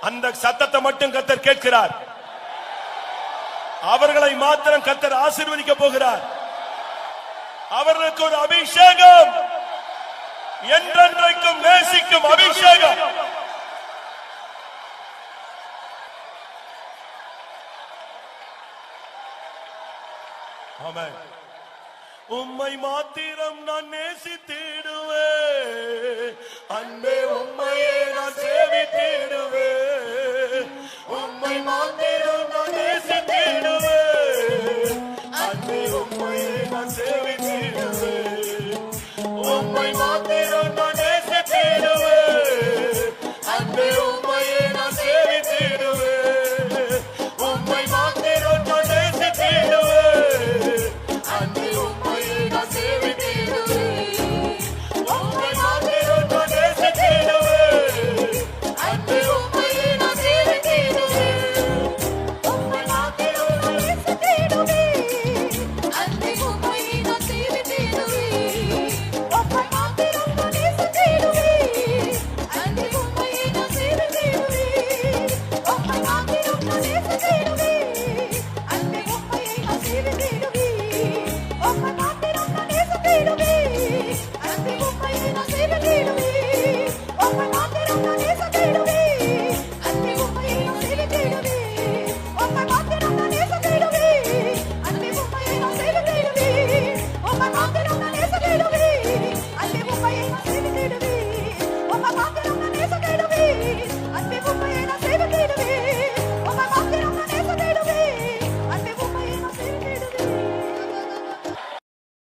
அந்த சத்தத்தை மட்டும் கர்த்தர் கேட்கிறார். அவர்களை மாத்திரம் கர்த்தர் ஆசீர்வதிக்க போகிறார். அவர்களுக்கு ஒரு அபிஷேகம், என்றென்றைக்கும் நேசிக்கும் அபிஷேகம். ஆமென். உம்மை மாத்திரம் நான் நேசித்திடுவேன், அன்பே உம்மையே நான் சேவித்திடுவேன். உம்மை மாத்திரம் நான் நேசித்திடுவேன், அன்பே உம்மையே நான் சேவி